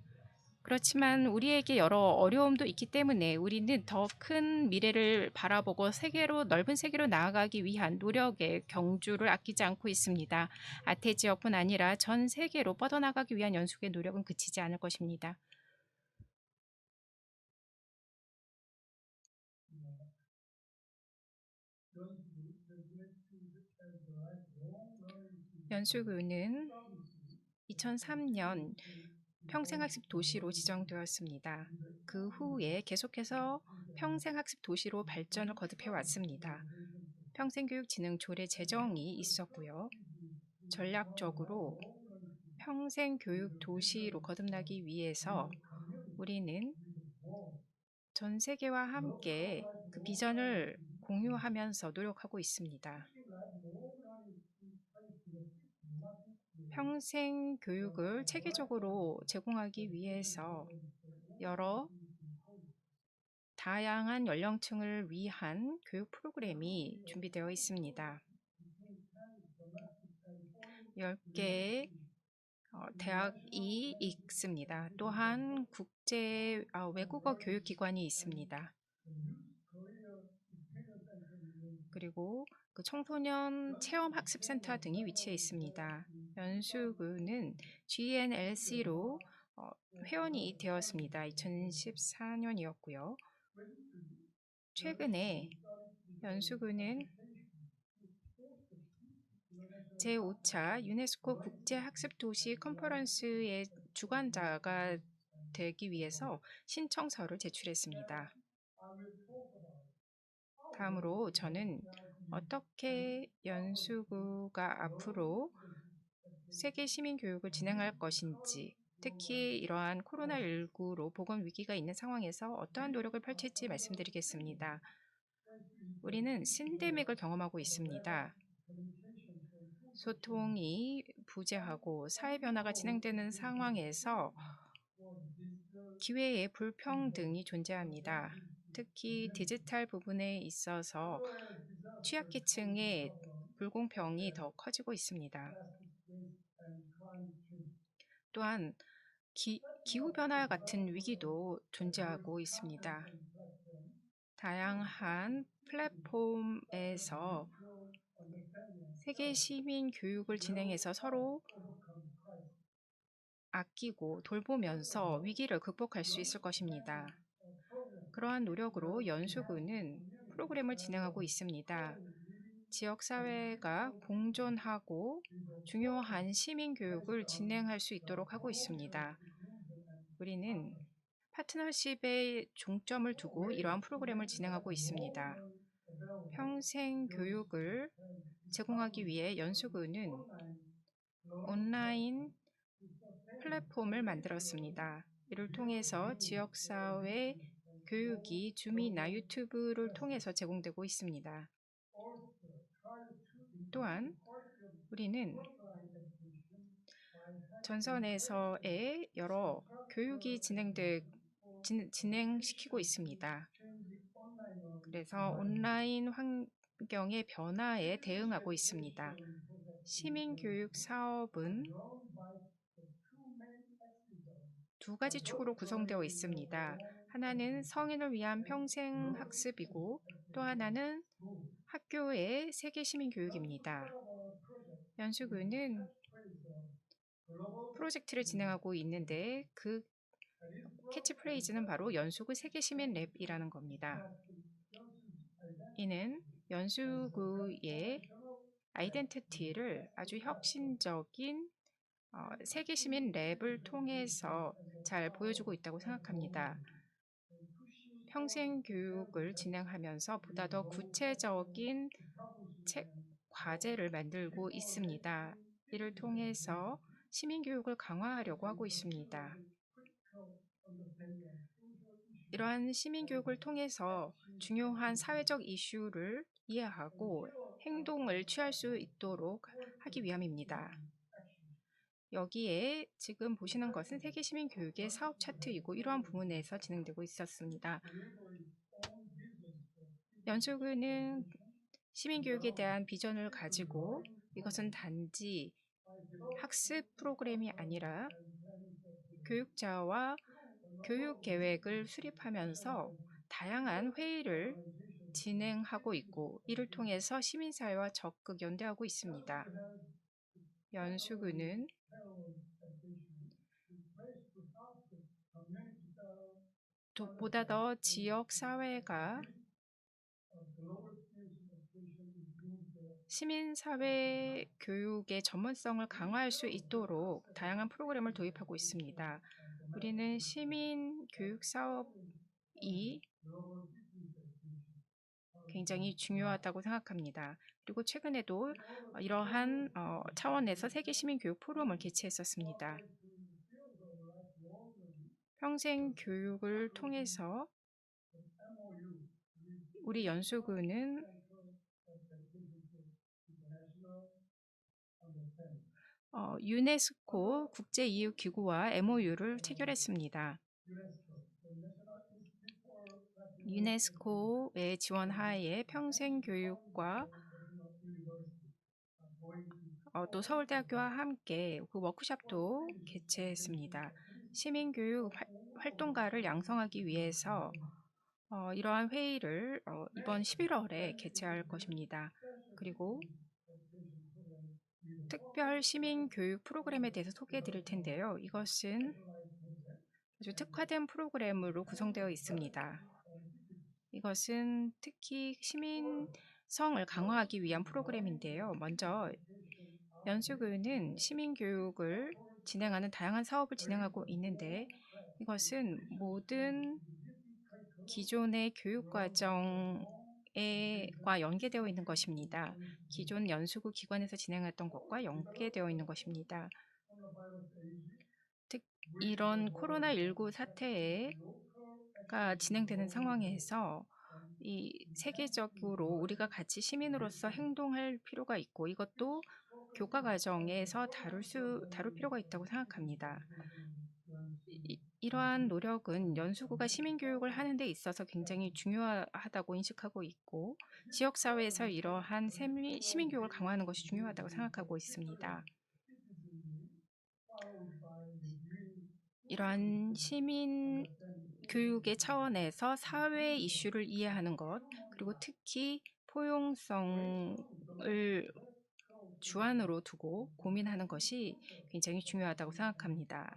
그렇지만 우리에게 여러 어려움도 있기 때문에 우리는 더 큰 미래를 바라보고 넓은 세계로 나아가기 위한 노력에 경주를 아끼지 않고 있습니다. 아태 지역뿐 아니라 전 세계로 뻗어나가기 위한 연수구의 노력은 그치지 않을 것입니다. 연수구는 2003년 평생학습 도시로 지정되었습니다. 그 후에 계속해서 평생학습 도시로 발전을 거듭해 왔습니다. 평생교육진흥 조례 제정이 있었고요. 전략적으로 평생교육 도시로 거듭나기 위해서 우리는 전 세계와 함께 그 비전을 공유하면서 노력하고 있습니다. 평생 교육을 체계적으로 제공하기 위해서 여러 다양한 연령층을 위한 교육 프로그램이 준비되어 있습니다. 10개의 대학이 있습니다. 또한 외국어 교육기관이 있습니다. 그리고 그 청소년 체험학습센터 등이 위치해 있습니다. 연수구는 GNLC로 회원이 되었습니다. 2014년이었고요. 최근에 연수구는 제5차 유네스코 국제학습도시 컨퍼런스의 주관자가 되기 위해서 신청서를 제출했습니다. 다음으로 저는 어떻게 연수구가 앞으로 세계 시민 교육을 진행할 것인지, 특히 이러한 코로나19로 보건 위기가 있는 상황에서 어떠한 노력을 펼칠지 말씀드리겠습니다. 우리는 신데믹을 경험하고 있습니다. 소통이 부재하고 사회 변화가 진행되는 상황에서 기회의 불평등이 존재합니다. 특히 디지털 부분에 있어서 취약계층의 불공평이 더 커지고 있습니다. 또한 기후변화 같은 위기도 존재하고 있습니다. 다양한 플랫폼에서 세계 시민 교육을 진행해서 서로 아끼고 돌보면서 위기를 극복할 수 있을 것입니다. 그러한 노력으로 연수구는 프로그램을 진행하고 있습니다. 지역사회가 공존하고 중요한 시민교육을 진행할 수 있도록 하고 있습니다. 우리는 파트너십에 중점을 두고 이러한 프로그램을 진행하고 있습니다. 평생 교육을 제공하기 위해 연수구는 온라인 플랫폼을 만들었습니다. 이를 통해서 지역사회 교육이 줌이나 유튜브를 통해서 제공되고 있습니다. 또한 우리는 전선에서의 여러 교육이 진행시키고 있습니다. 그래서 온라인 환경의 변화에 대응하고 있습니다. 시민교육 사업은 두 가지 축으로 구성되어 있습니다. 하나는 성인을 위한 평생 학습이고 또 하나는 학교의 세계 시민 교육입니다. 연수구는 프로젝트를 진행하고 있는데 그 캐치프레이즈는 바로 연수구 세계 시민 랩이라는 겁니다. 이는 연수구의 아이덴티티를 아주 혁신적인 세계 시민 랩을 통해서 잘 보여주고 있다고 생각합니다. 평생 교육을 진행하면서 보다 더 구체적인 과제를 만들고 있습니다. 이를 통해서 시민교육을 강화하려고 하고 있습니다. 이러한 시민교육을 통해서 중요한 사회적 이슈를 이해하고 행동을 취할 수 있도록 하기 위함입니다. 여기에 지금 보시는 것은 세계 시민 교육의 사업 차트이고 이러한 부분에서 진행되고 있었습니다. 연수구는 시민 교육에 대한 비전을 가지고 이것은 단지 학습 프로그램이 아니라 교육자와 교육 계획을 수립하면서 다양한 회의를 진행하고 있고 이를 통해서 시민사회와 적극 연대하고 있습니다. 연수구는 보다 더 지역 사회가 시민사회 교육의 전문성을 강화할 수 있도록 다양한 프로그램을 도입하고 있습니다. 우리는 시민 교육 사업이 굉장히 중요하다고 생각합니다. 그리고 최근에도 이러한 차원에서 세계 시민 교육 포럼을 개최했었습니다. 평생 교육을 통해서 우리 연수구는 유네스코 국제이육기구와 MOU를 체결했습니다. 유네스코의 지원 하에 평생 교육과 또 서울대학교와 함께 그 워크숍도 개최했습니다. 시민교육 활동가를 양성하기 위해서 이러한 회의를 이번 11월에 개최할 것입니다. 그리고 특별 시민교육 프로그램에 대해서 소개해 드릴 텐데요. 이것은 아주 특화된 프로그램으로 구성되어 있습니다. 이것은 특히 시민성을 강화하기 위한 프로그램인데요. 먼저 연수구는 시민교육을 진행하는 다양한 사업을 진행하고 있는데 이것은 모든 기존의 교육과정과 연계되어 있는 것입니다. 기존 연수구 기관에서 진행했던 것과 연계되어 있는 것입니다. 특 이런 코로나19 사태가 진행되는 상황에서 이 세계적으로 우리가 같이 시민으로서 행동할 필요가 있고 이것도 교과 과정에서 다룰 필요가 있다고 생각합니다. 이러한 노력은 연수구가 시민교육을 하는 데 있어서 굉장히 중요하다고 인식하고 있고 지역사회에서 이러한 시민교육을 강화하는 것이 중요하다고 생각하고 있습니다. 이러한 시민 교육의 차원에서 사회 이슈를 이해하는 것, 그리고 특히 포용성을 주안으로 두고 고민하는 것이 굉장히 중요하다고 생각합니다.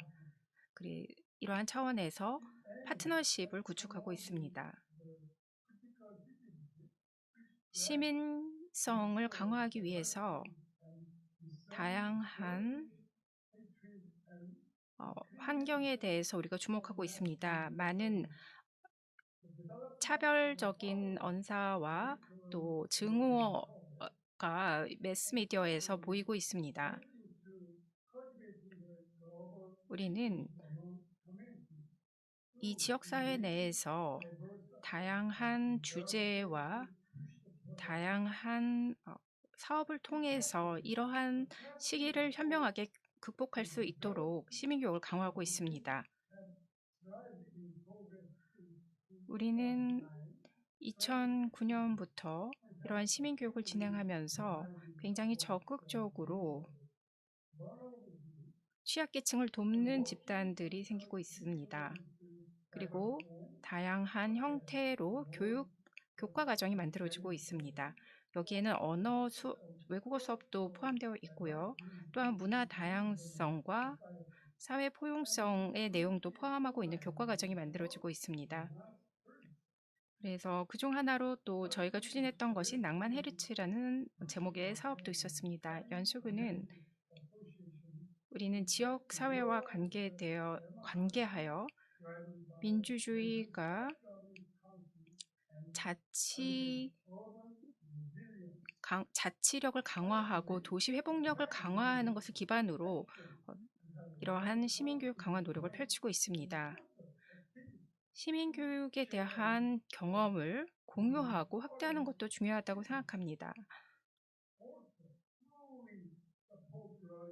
이러한 차원에서 파트너십을 구축하고 있습니다. 시민성을 강화하기 위해서 다양한 환경에 대해서 우리가 주목하고 있습니다. 많은 차별적인 언사와 또 증오가 매스미디어에서 보이고 있습니다. 우리는 이 지역사회 내에서 다양한 주제와 다양한 사업을 통해서 이러한 시기를 현명하게 극복할 수 있도록 시민교육을 강화하고 있습니다. 우리는 2009년부터 이러한 시민교육을 진행하면서 굉장히 적극적으로 취약계층을 돕는 집단들이 생기고 있습니다. 그리고 다양한 형태로 교과 과정이 만들어지고 있습니다. 여기에는 외국어 수업도 포함되어 있고요. 또한 문화 다양성과 사회 포용성의 내용도 포함하고 있는 교과 과정이 만들어지고 있습니다. 그래서 그중 하나로 또 저희가 추진했던 것이 낭만 헤르츠라는 제목의 사업도 있었습니다. 연수구는 우리는 지역 사회와 관계하여 민주주의가 자치력을 강화하고 도시 회복력을 강화하는 것을 기반으로 이러한 시민교육 강화 노력을 펼치고 있습니다. 시민교육에 대한 경험을 공유하고 확대하는 것도 중요하다고 생각합니다.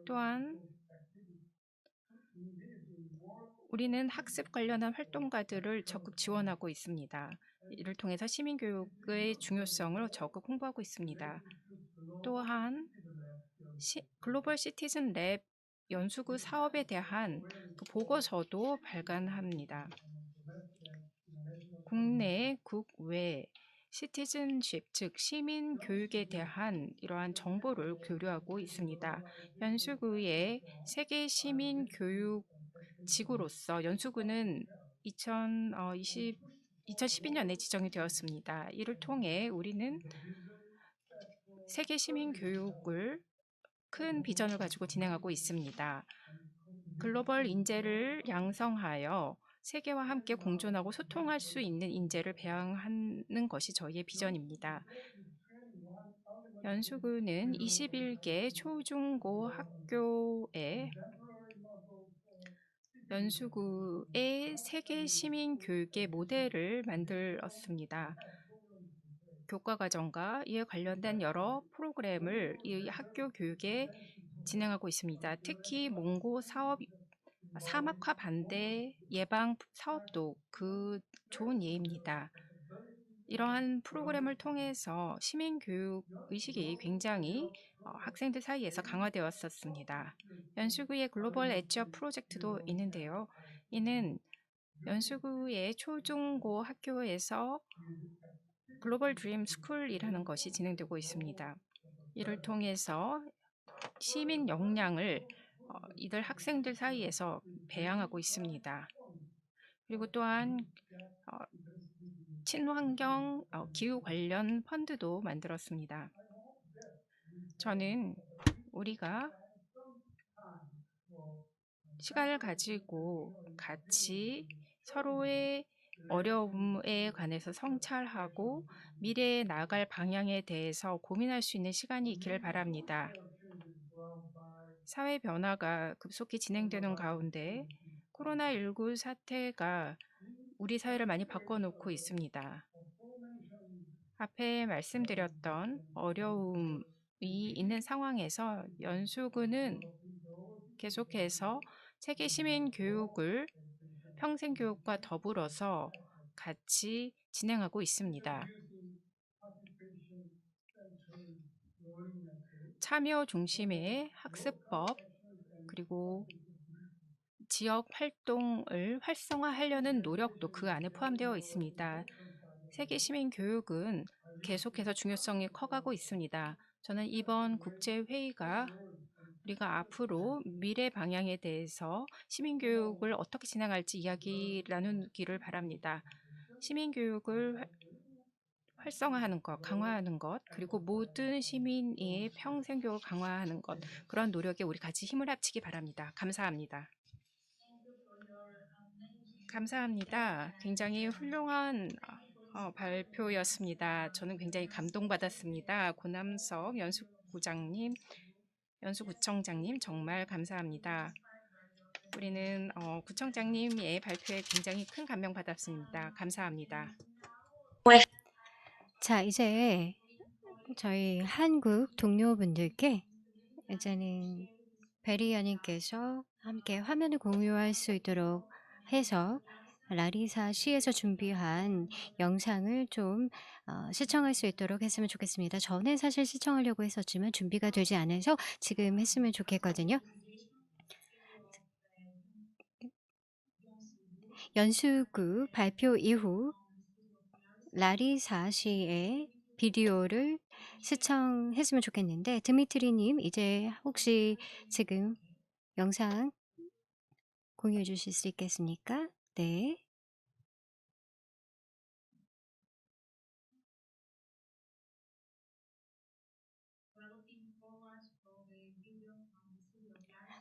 또한 우리는 학습 관련한 활동가들을 적극 지원하고 있습니다. 이를 통해서 시민교육의 중요성을 적극 홍보하고 있습니다. 또한 글로벌 시티즌 랩 연수구 사업에 대한 보고서도 발간합니다. 국내, 국외 시티즌십, 즉 시민 교육에 대한 이러한 정보를 교류하고 있습니다. 연수구의 세계 시민 교육 지구로서 연수구는 2012년에 지정이 되었습니다. 이를 통해 우리는 세계 시민 교육을 큰 비전을 가지고 진행하고 있습니다. 글로벌 인재를 양성하여 세계와 함께 공존하고 소통할 수 있는 인재를 배양하는 것이 저희의 비전입니다. 연수구는 21개 초중고 학교에 연수구의 세계 시민 교육의 모델을 만들었습니다. 교과 과정과 이에 관련된 여러 프로그램을 이 학교 교육에 진행하고 있습니다. 특히 몽고 사업, 사막화 반대 예방 사업도 그 좋은 예입니다. 이러한 프로그램을 통해서 시민교육 의식이 굉장히 학생들 사이에서 강화되었었습니다. 연수구의 글로벌 엣지어 프로젝트도 있는데요. 이는 연수구의 초중고 학교에서 글로벌 드림 스쿨이라는 것이 진행되고 있습니다. 이를 통해서 시민 역량을 이들 학생들 사이에서 배양하고 있습니다. 그리고 또한 친환경 기후 관련 펀드도 만들었습니다. 저는 우리가 시간을 가지고 같이 서로의 어려움에 관해서 성찰하고 미래에 나아갈 방향에 대해서 고민할 수 있는 시간이 있기를 바랍니다. 사회 변화가 급속히 진행되는 가운데 코로나19 사태가 우리 사회를 많이 바꿔놓고 있습니다. 앞에 말씀드렸던 어려움이 있는 상황에서 연수구는 계속해서 세계 시민 교육을 평생 교육과 더불어서 같이 진행하고 있습니다. 참여 중심의 학습법, 그리고 지역 활동을 활성화하려는 노력도 그 안에 포함되어 있습니다. 세계 시민 교육은 계속해서 중요성이 커가고 있습니다. 저는 이번 국제회의가 우리가 앞으로 미래 방향에 대해서 시민교육을 어떻게 진행할지 이야기 나누기를 바랍니다. 시민교육을 활성화하는 것, 강화하는 것, 그리고 모든 시민의 평생교육을 강화하는 것, 그런 노력에 우리 같이 힘을 합치기 바랍니다. 감사합니다. 감사합니다. 굉장히 훌륭한 발표였습니다. 저는 굉장히 감동받았습니다. 고남석 연수구장님, 연수구청장님 정말 감사합니다. 우리는 구청장님의 발표에 굉장히 큰 감명 받았습니다. 감사합니다. 자, 이제 저희 한국 동료분들께 이제는 베리아님께서 함께 화면을 공유할 수 있도록 해서 라리사 시에서 준비한 영상을 좀 시청할 수 있도록 했으면 좋겠습니다. 전에 사실 시청하려고 했었지만 준비가 되지 않아서 지금 했으면 좋겠거든요. 연수구 발표 이후 라리사 시의 비디오를 시청했으면 좋겠는데 드미트리님 이제 혹시 지금 영상 공유해 주실 수 있겠습니까? 네.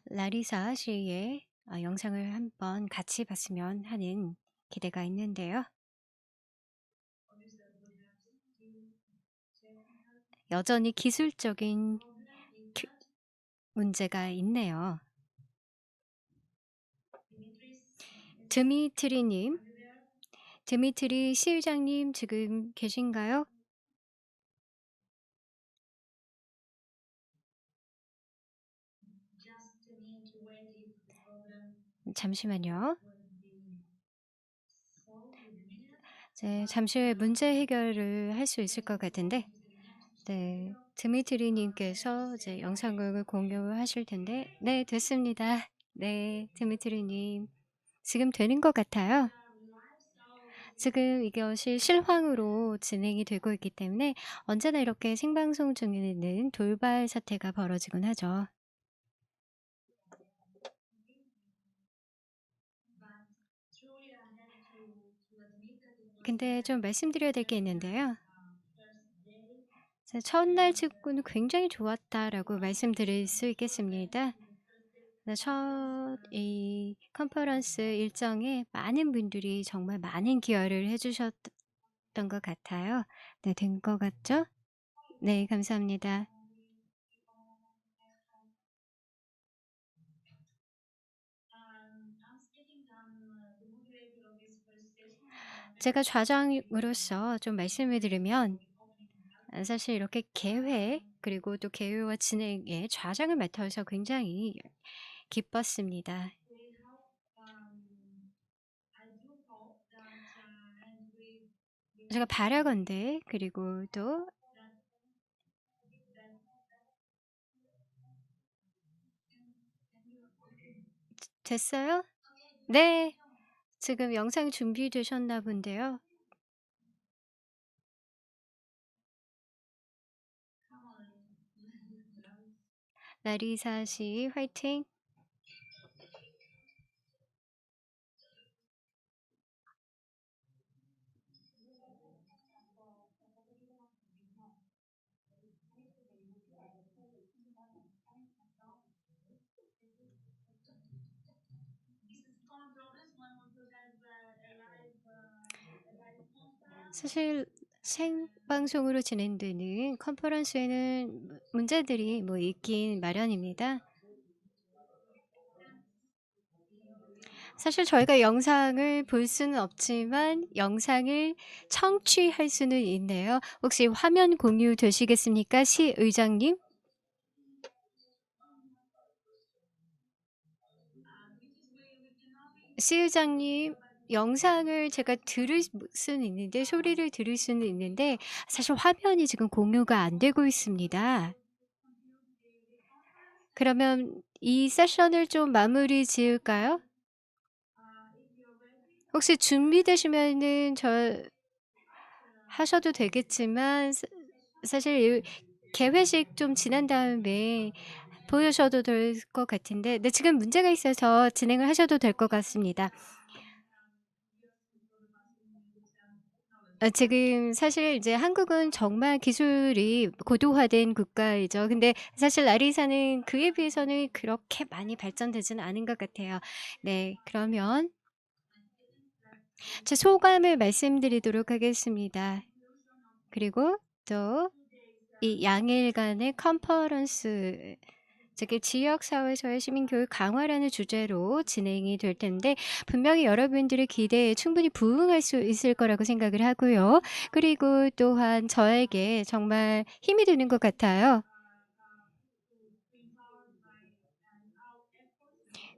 라리사 시의 영상을 한번 같이 봤으면 하는 기대가 있는데요. 여전히 기술적인 문제가 있네요. 드미트리님, 드미트리 시의장님 지금 계신가요? 잠시만요. 네, 잠시 후에 문제 해결을 할 수 있을 것 같은데, 네, 드미트리님께서 이제 영상을 공유하실 텐데, 네, 됐습니다. 네, 드미트리님. 지금 되는 것 같아요. 지금 이것이 실황으로 진행이 되고 있기 때문에 언제나 이렇게 생방송 중에는 돌발 사태가 벌어지곤 하죠. 근데 좀 말씀드려야 될 게 있는데요. 첫날 직구는 굉장히 좋았다라고 말씀드릴 수 있겠습니다. 첫 이 컨퍼런스 일정에 많은 분들이 정말 많은 기여를 해주셨던 것 같아요. 네, 된 것 같죠? 네, 감사합니다. 제가 좌장으로서 좀 말씀을 드리면 사실 이렇게 개회 그리고 또 개회와 진행에 좌장을 맡아서 굉장히 기뻤습니다. 제가 바라건대 그리고 또 됐어요? 네. 지금 영상 준비되셨나 본데요. 라리사 씨 화이팅! 사실 생방송으로 진행되는 컨퍼런스에는 문제들이 뭐 있긴 마련입니다. 사실 저희가 영상을 볼 수는 없지만 영상을 청취할 수는 있네요. 혹시 화면 공유 되시겠습니까? 시의장님? 시의장님, 영상을 제가 들을 수는 있는데 소리를 들을 수는 있는데 사실 화면이 지금 공유가 안 되고 있습니다. 그러면 이 세션을 좀 마무리 지을까요? 혹시 준비되시면은 하셔도 되겠지만 사실 이 개회식 좀 지난 다음에 보여셔도 될 것 같은데 네 지금 문제가 있어서 진행을 하셔도 될 것 같습니다. 지금 사실 이제 한국은 정말 기술이 고도화된 국가이죠. 근데 사실 라리사는 그에 비해서는 그렇게 많이 발전되지는 않은 것 같아요. 네, 그러면 제 소감을 말씀드리도록 하겠습니다. 그리고 또 이 양일간의 컨퍼런스 즉 지역사회에서의 시민교육 강화라는 주제로 진행이 될 텐데 분명히 여러분들의 기대에 충분히 부응할 수 있을 거라고 생각을 하고요. 그리고 또한 저에게 정말 힘이 되는 것 같아요.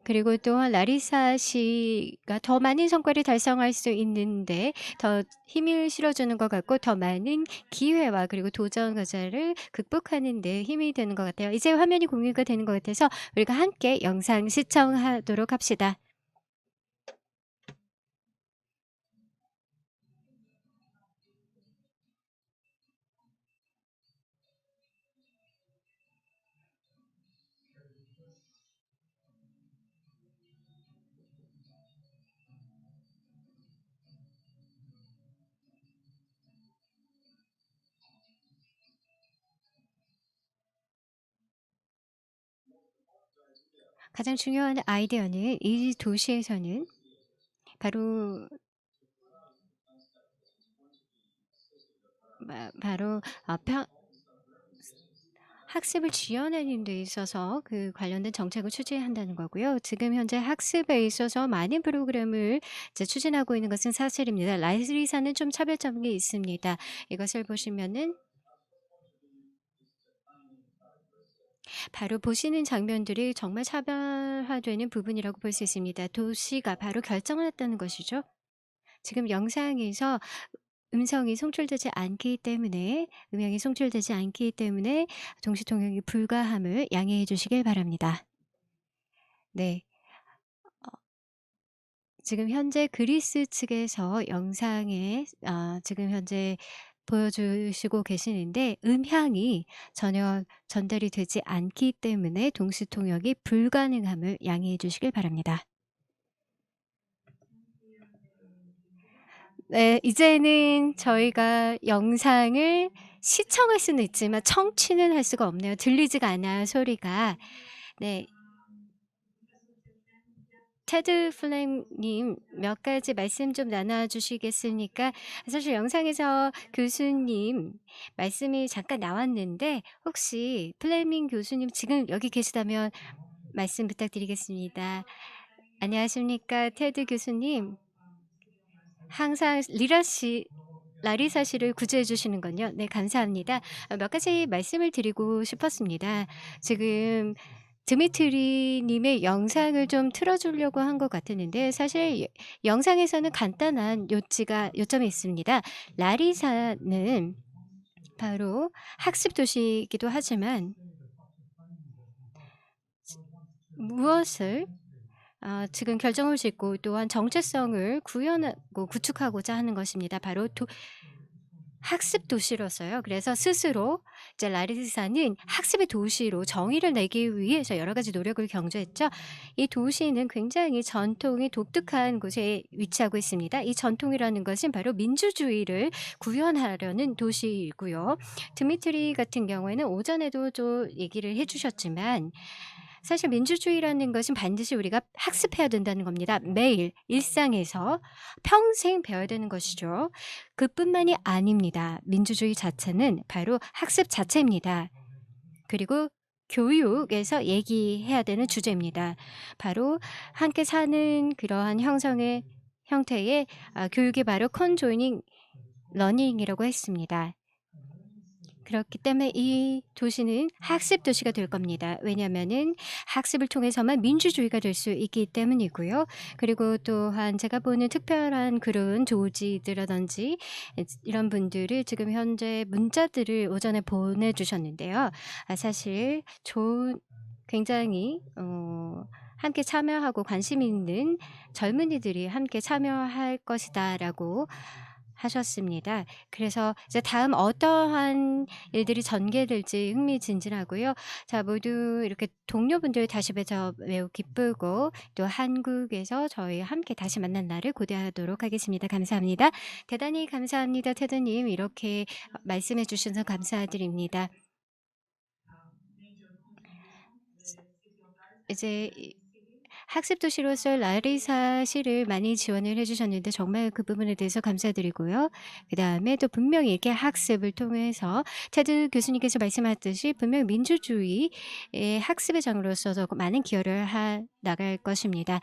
그리고 또한 라리사 씨가 더 많은 성과를 달성할 수 있는데 더 힘을 실어주는 것 같고 더 많은 기회와 그리고 도전 과제를 극복하는 데 힘이 되는 것 같아요. 이제 화면이 공유가 되는 것 같아서 우리가 함께 영상 시청하도록 합시다. 가장 중요한 아이디어는 이 도시에서는 바로 바로 학습을 지원하는 데 있어서 그 관련된 정책을 추진한다는 거고요. 지금 현재 학습에 있어서 많은 프로그램을 이제 추진하고 있는 것은 사실입니다. 라이리사는 좀 차별점이 있습니다. 이것을 보시면은 바로 보시는 장면들이 정말 차별화되는 부분이라고 볼 수 있습니다. 도시가 바로 결정을 했다는 것이죠. 지금 영상에서 음성이 송출되지 않기 때문에 음향이 송출되지 않기 때문에 동시 통역이 불가함을 양해해 주시길 바랍니다. 네. 지금 현재 그리스 측에서 영상에 지금 현재 보여주시고 계시는데 음향이 전혀 전달이 되지 않기 때문에 동시 통역이 불가능함을 양해해 주시길 바랍니다. 네, 이제는 저희가 영상을 시청할 수는 있지만 청취는 할 수가 없네요. 들리지가 않아요, 소리가. 네. 테드 플랭님 몇 가지 말씀 좀 나눠 주시겠습니까? 사실 영상에서 교수님 말씀이 잠깐 나왔는데 혹시 플레밍 교수님 지금 여기 계시다면 말씀 부탁드리겠습니다. 안녕하십니까 테드 교수님. 항상 라리사 씨를 구제해 주시는군요. 네, 감사합니다. 몇 가지 말씀을 드리고 싶었습니다. 지금 드미트리 님의 영상을 좀 틀어 주려고 한 것 같았는데 사실 영상에서는 간단한 요점이 있습니다. 라리사는 바로 학습 도시이기도 하지만 무엇을 지금 결정을 짓고 또한 정체성을 구현하고 구축하고자 하는 것입니다. 바로 학습 도시로서요. 그래서 스스로 이제 라리사는 학습의 도시로 정의를 내기 위해서 여러 가지 노력을 경주했죠. 이 도시는 굉장히 전통이 독특한 곳에 위치하고 있습니다. 이 전통이라는 것은 바로 민주주의를 구현하려는 도시이고요. 드미트리 같은 경우에는 오전에도 좀 얘기를 해 주셨지만 사실 민주주의라는 것은 반드시 우리가 학습해야 된다는 겁니다. 매일 일상에서 평생 배워야 되는 것이죠. 그뿐만이 아닙니다. 민주주의 자체는 바로 학습 자체입니다. 그리고 교육에서 얘기해야 되는 주제입니다. 바로 함께 사는 그러한 형태의 교육이 바로 컨조이닝 러닝이라고 했습니다. 그렇기 때문에 이 도시는 학습 도시가 될 겁니다. 왜냐하면은 학습을 통해서만 민주주의가 될 수 있기 때문이고요. 그리고 또한 제가 보는 특별한 그런 조지들이라든지 이런 분들을 지금 현재 문자들을 오전에 보내주셨는데요. 사실 굉장히 함께 참여하고 관심 있는 젊은이들이 함께 참여할 것이다라고 하셨습니다. 그래서 이제 다음 어떠한 일들이 전개될지 흥미진진하고요. 자, 모두 이렇게 동료분들 다시 뵈서 매우 기쁘고 또 한국에서 저희 함께 다시 만난 날을 고대하도록 하겠습니다. 감사합니다. 대단히 감사합니다. 테드님 이렇게 말씀해 주셔서 감사드립니다. 이제 학습 도시로서 라리사시를 많이 지원을 해주셨는데 정말 그 부분에 대해서 감사드리고요. 그 다음에 또 분명히 이렇게 학습을 통해서 테드 교수님께서 말씀하셨듯이 분명 민주주의의 학습의 장으로서 많은 기여를 나갈 것입니다.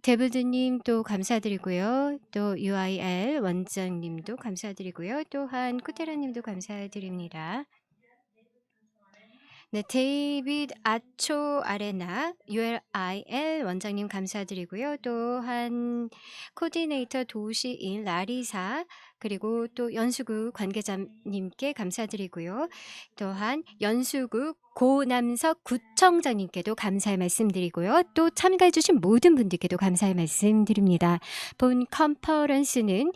데브드님 또 감사드리고요. 또 UIL 원장님도 감사드리고요. 또한 쿠테라님도 감사드립니다. 네, 데이비드 아초 아레나 ULIL 원장님 감사드리고요. 또한 코디네이터 도시인 라리사 그리고 또 연수구 관계자님께 감사드리고요. 또한 연수구 고남석 구청장님께도 감사의 말씀드리고요. 또 참가해 주신 모든 분들께도 감사의 말씀드립니다. 본 컨퍼런스는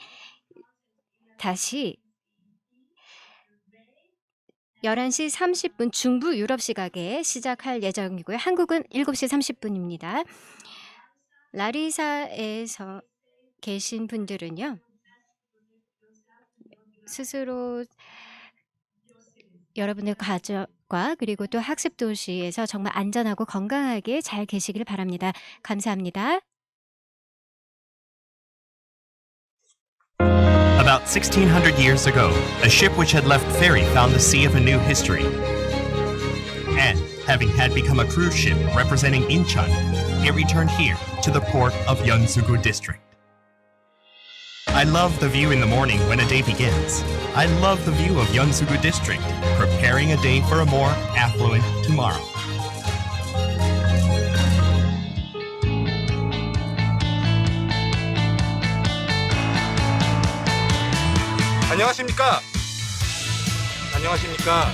다시 11시 30분 중부 유럽 시각에 시작할 예정이고요. 한국은 7시 30분입니다. 라리사에서 계신 분들은요. 스스로 여러분의 가족과 그리고 또 학습 도시에서 정말 안전하고 건강하게 잘 계시길 바랍니다. 감사합니다. About 1600 years ago, a ship which had left Ferry found the sea of a new history. And, having had become a cruise ship representing Incheon, it returned here to the port of Yeonsugu District. I love the view in the morning when a day begins. I love the view of Yeonsugu District, preparing a day for a more affluent tomorrow. 안녕하십니까? 안녕하십니까?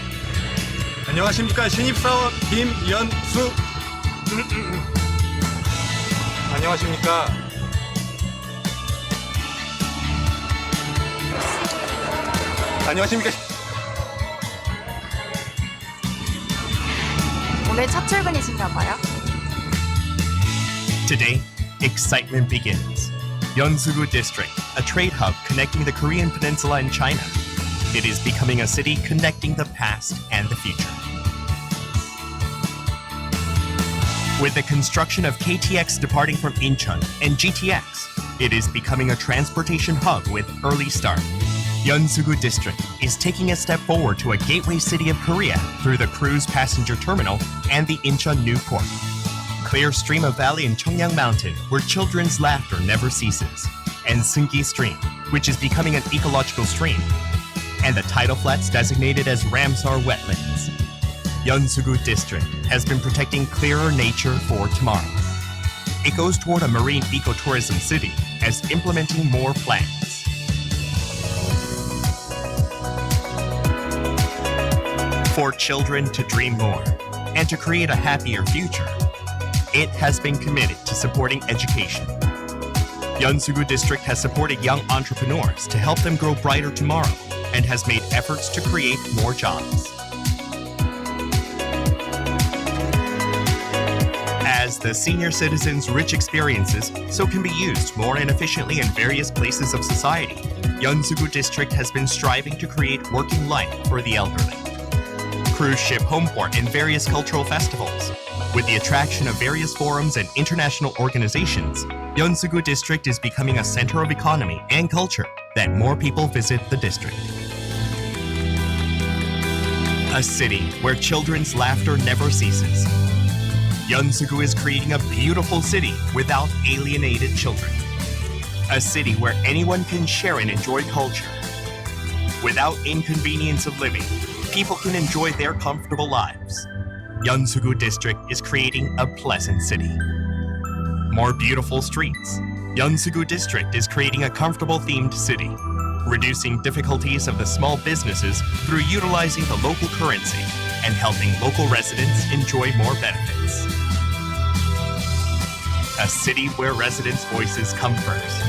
안녕하십니까? 신입사원 김연수. 안녕하십니까? 안녕하십니까? 오늘 첫 출근이신가 봐요. Today, excitement begins. Yeonsugu District, a trade hub connecting the Korean peninsula and China. It is becoming a city connecting the past and the future. With the construction of KTX departing from Incheon and GTX, it is becoming a transportation hub with early start. Yeonsugu District is taking a step forward to a gateway city of Korea through the cruise passenger terminal and the Incheon New Port. Clear stream of valley in Cheongyang Mountain, where children's laughter never ceases, and Seunggi Stream, which is becoming an ecological stream, and the tidal flats designated as Ramsar wetlands. Yeonsugu District has been protecting clearer nature for tomorrow. It goes toward a marine ecotourism city as implementing more plans. For children to dream more and to create a happier future, it has been committed to supporting education. Yeonsugu District has supported young entrepreneurs to help them grow brighter tomorrow and has made efforts to create more jobs. As the senior citizens' rich experiences so can be used more and efficiently in various places of society, Yeonsugu District has been striving to create working life for the elderly. Cruise ship home port in various cultural festivals, With the attraction of various forums and international organizations, Yeonsugu District is becoming a center of economy and culture that more people visit the district. A city where children's laughter never ceases. Yeonsugu is creating a beautiful city without alienated children. A city where anyone can share and enjoy culture. Without inconvenience of living, people can enjoy their comfortable lives. Yeonsugu District is creating a pleasant city. More beautiful streets. Yeonsugu District is creating a comfortable themed city, reducing difficulties of the small businesses through utilizing the local currency and helping local residents enjoy more benefits. A city where residents' voices come first.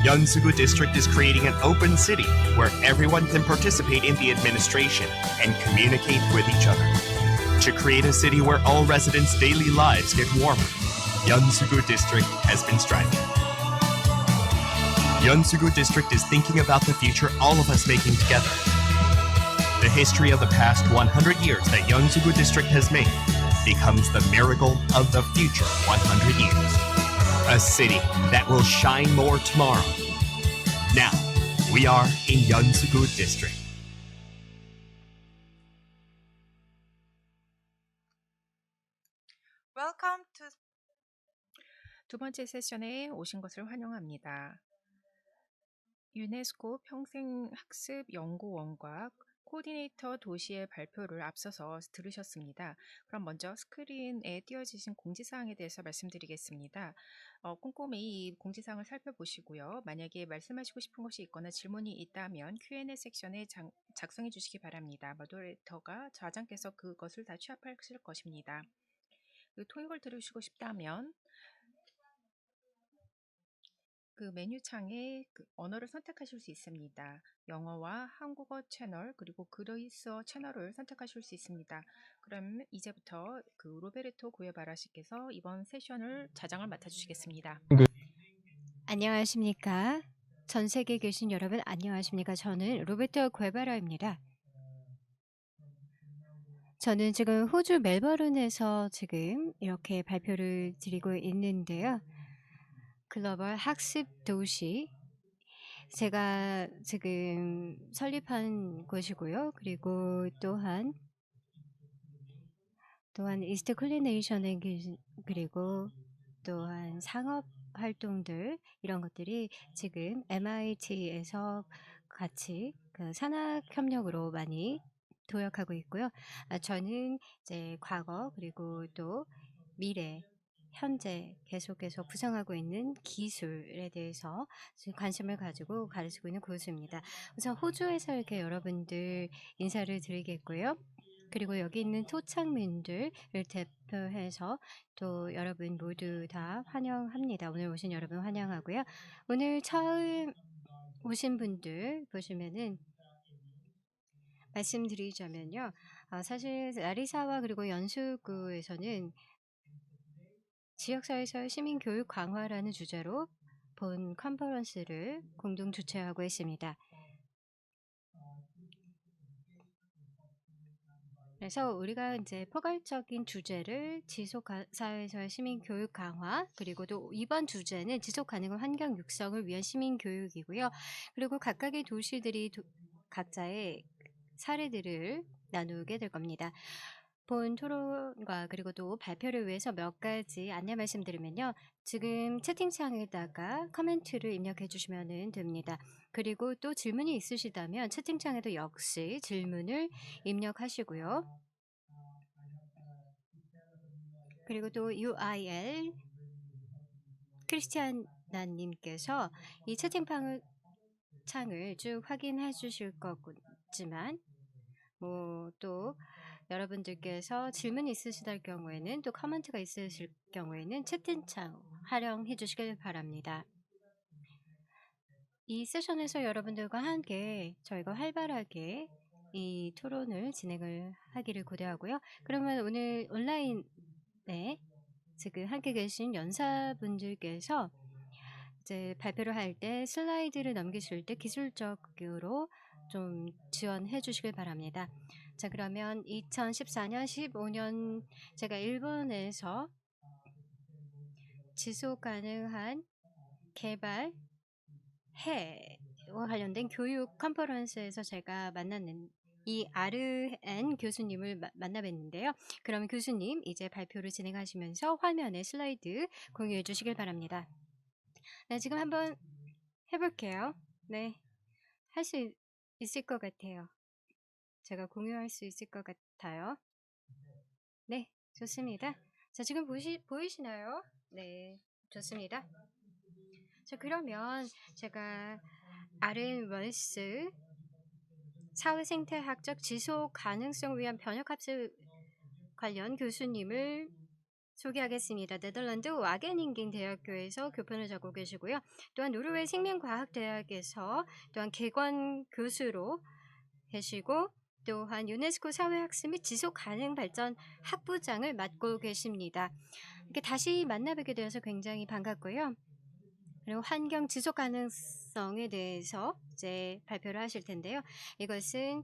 Yeonsugu District is creating an open city where everyone can participate in the administration and communicate with each other. To create a city where all residents' daily lives get warmer, Yeonsugu District has been striving. Yeonsugu District is thinking about the future all of us making together. The history of the past 100 years that Yeonsugu District has made becomes the miracle of the future 100 years. A city that will shine more tomorrow. Now, we are in Yeonsugu District. Welcome to 두 번째 세션에 오신 것을 환영합니다. 유네스코 평생학습연구원과 코디네이터 도시의 발표를 앞서서 들으셨습니다. 그럼 먼저 스크린에 띄어지신 공지사항에 대해서 말씀드리겠습니다. 꼼꼼히 이 공지사항을 살펴보시고요. 만약에 말씀하시고 싶은 것이 있거나 질문이 있다면 Q&A 섹션에 작성해 주시기 바랍니다. 모더레이터가 좌장께서 그것을 다 취합하실 것입니다. 토익을 들으시고 싶다면 그 메뉴창에 언어를 선택하실 수 있습니다. 영어와 한국어 채널 그리고 그리스어 채널을 선택하실 수 있습니다. 그럼 이제부터 로베르토 구에바라 씨께서 이번 세션을 자장을 맡아주시겠습니다. 안녕하십니까? 전 세계에 계신 여러분 안녕하십니까? 저는 로베르토 구에바라입니다. 저는 지금 호주 멜버른에서 지금 이렇게 발표를 드리고 있는데요. 글로벌 학습 도시 제가 지금 설립한 곳이고요. 그리고 또한 이스트 쿨리네이션에 그리고 또한 상업 활동들 이런 것들이 지금 MIT에서 같이 그 산학 협력으로 많이 도약하고 있고요. 저는 이제 과거 그리고 또 미래 현재 계속해서 구상하고 있는 기술에 대해서 관심을 가지고 가르치고 있는 교수입니다. 우선 호주에서 이렇게 여러분들 인사를 드리겠고요. 그리고 여기 있는 토착민들을 대표해서 또 여러분 모두 다 환영합니다. 오늘 오신 여러분 환영하고요. 오늘 처음 오신 분들 보시면은 말씀드리자면요. 사실 라리사와 그리고 연수구에서는 지역사회에서의 시민교육 강화라는 주제로 본 컨퍼런스를 공동 주최하고 있습니다. 그래서 우리가 이제 포괄적인 주제를 지속사회에서의 시민교육 강화 그리고 또 이번 주제는 지속가능한 환경 육성을 위한 시민교육이고요. 그리고 각각의 도시들이 각자의 사례들을 나누게 될 겁니다. 본 토론과 그리고 또 발표를 위해서 몇 가지 안내 말씀드리면요. 지금 채팅창에다가 코멘트를 입력해 주시면 됩니다. 그리고 또 질문이 있으시다면 채팅창에도 역시 질문을 입력하시고요. 그리고 또 UIL 크리스티아나님께서 이 채팅창을 쭉 확인해 주실 거지만 또 여러분들께서 질문이 있으실 경우에는 또 코멘트가 있으실 경우에는 채팅창 활용해 주시길 바랍니다. 이 세션에서 여러분들과 함께 저희가 활발하게 이 토론을 진행을 하기를 고대하고요. 그러면 오늘 온라인에 지금 함께 계신 연사분들께서 이제 발표를 할 때 슬라이드를 넘기실 때 기술적으로 좀 지원해 주시길 바랍니다. 자, 그러면 2014년, 15년 제가 일본에서 지속 가능한 개발 해와 관련된 교육 컨퍼런스에서 제가 만났는 이 RN 교수님을 만나 뵀는데요. 그럼 교수님 이제 발표를 진행하시면서 화면에 슬라이드 공유해 주시길 바랍니다. 네, 지금 한번 해볼게요. 네, 할 수 있을 것 같아요. 제가 공유할 수 있을 것 같아요. 네, 좋습니다. 자, 지금 보이시나요? 네, 좋습니다. 자, 그러면 제가 RN 월스 사회생태학적 지속 가능성 위한 번역학습 관련 교수님을 소개하겠습니다. 네덜란드 와게닝겐 대학교에서 교편을 잡고 계시고요. 또한 노르웨이 생명과학대학에서 또한 개관 교수로 계시고 또한 유네스코 사회학습 및 지속가능발전 학부장을 맡고 계십니다. 이렇게 다시 만나뵙게 되어서 굉장히 반갑고요. 그리고 환경 지속 가능성에 대해서 이제 발표를 하실 텐데요. 이것은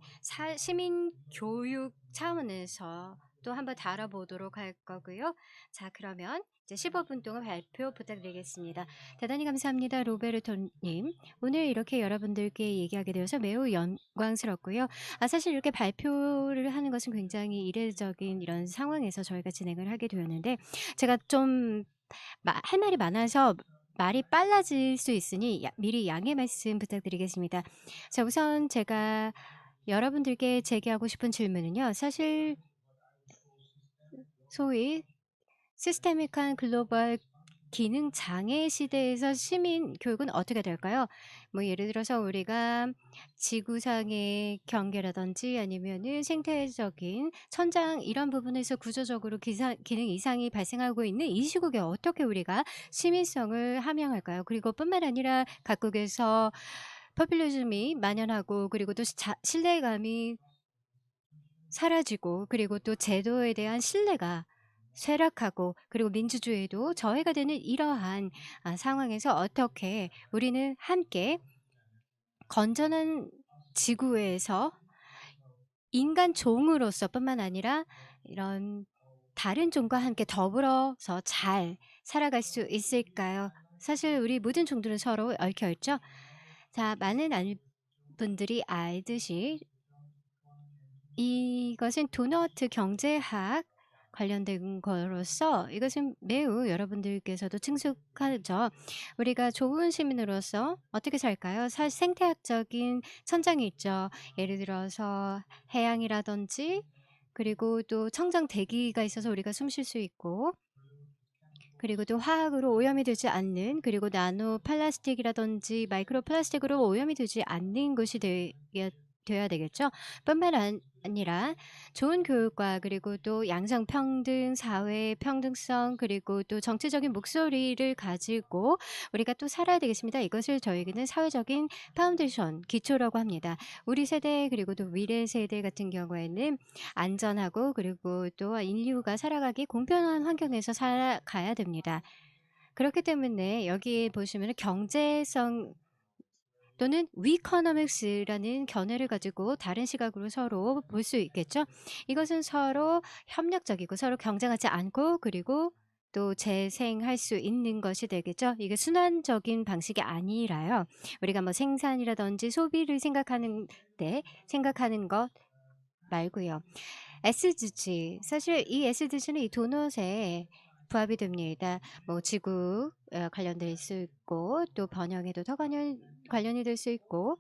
시민 교육 차원에서 또 한번 다뤄보도록 할 거고요. 자, 그러면 이제 15분 동안 발표 부탁드리겠습니다. 대단히 감사합니다, 로베르토님. 오늘 이렇게 여러분들께 얘기하게 되어서 매우 영광스럽고요. 사실 이렇게 발표를 하는 것은 굉장히 이례적인 이런 상황에서 저희가 진행을 하게 되었는데 제가 좀 할 말이 많아서 말이 빨라질 수 있으니 미리 양해 말씀 부탁드리겠습니다. 자, 우선 제가 여러분들께 제기하고 싶은 질문은요. 사실 소위 시스테믹한 글로벌 기능 장애 시대에서 시민 교육은 어떻게 될까요? 뭐 예를 들어서 우리가 지구상의 경계라든지 아니면은 생태적인 천장 이런 부분에서 구조적으로 기능 이상이 발생하고 있는 이 시국에 어떻게 우리가 시민성을 함양할까요? 그리고 뿐만 아니라 각국에서 포퓰리즘이 만연하고 그리고 또 신뢰감이 사라지고 그리고 또 제도에 대한 신뢰가 쇠락하고 그리고 민주주의도 저해가 되는 이러한 상황에서 어떻게 우리는 함께 건전한 지구에서 인간 종으로서 뿐만 아니라 이런 다른 종과 함께 더불어서 잘 살아갈 수 있을까요? 사실 우리 모든 종들은 서로 얽혀 있죠. 자, 많은 분들이 알듯이 이것은 도너트 경제학 관련된 거로서 이것은 매우 여러분들께서도 친숙하죠. 우리가 좋은 시민으로서 어떻게 살까요? 생태학적인 천장이 있죠. 예를 들어서 해양이라든지 그리고 또 청정 대기가 있어서 우리가 숨 쉴 수 있고 그리고 또 화학으로 오염이 되지 않는 그리고 나노 플라스틱이라든지 마이크로 플라스틱으로 오염이 되지 않는 것이 되어야 되겠죠. 뿐만 아니라 좋은 교육과 그리고 또 양성평등, 사회 평등성 그리고 또 정치적인 목소리를 가지고 우리가 또 살아야 되겠습니다. 이것을 저에게는 사회적인 파운데이션, 기초라고 합니다. 우리 세대 그리고 또 미래 세대 같은 경우에는 안전하고 그리고 또 인류가 살아가기 공평한 환경에서 살아가야 됩니다. 그렇기 때문에 여기에 보시면 경제성 또는 위커너믹스라는 견해를 가지고 다른 시각으로 서로 볼 수 있겠죠. 이것은 서로 협력적이고 서로 경쟁하지 않고 그리고 또 재생할 수 있는 것이 되겠죠. 이게 순환적인 방식이 아니라요. 우리가 뭐 생산이라든지 소비를 생각하는 것 말고요. SDG 사실 이 SDG는 이 도넛에 부합이 됩니다. 뭐 지구 관련될 수 있고 또 번영에도 더 관련이 될 수 있고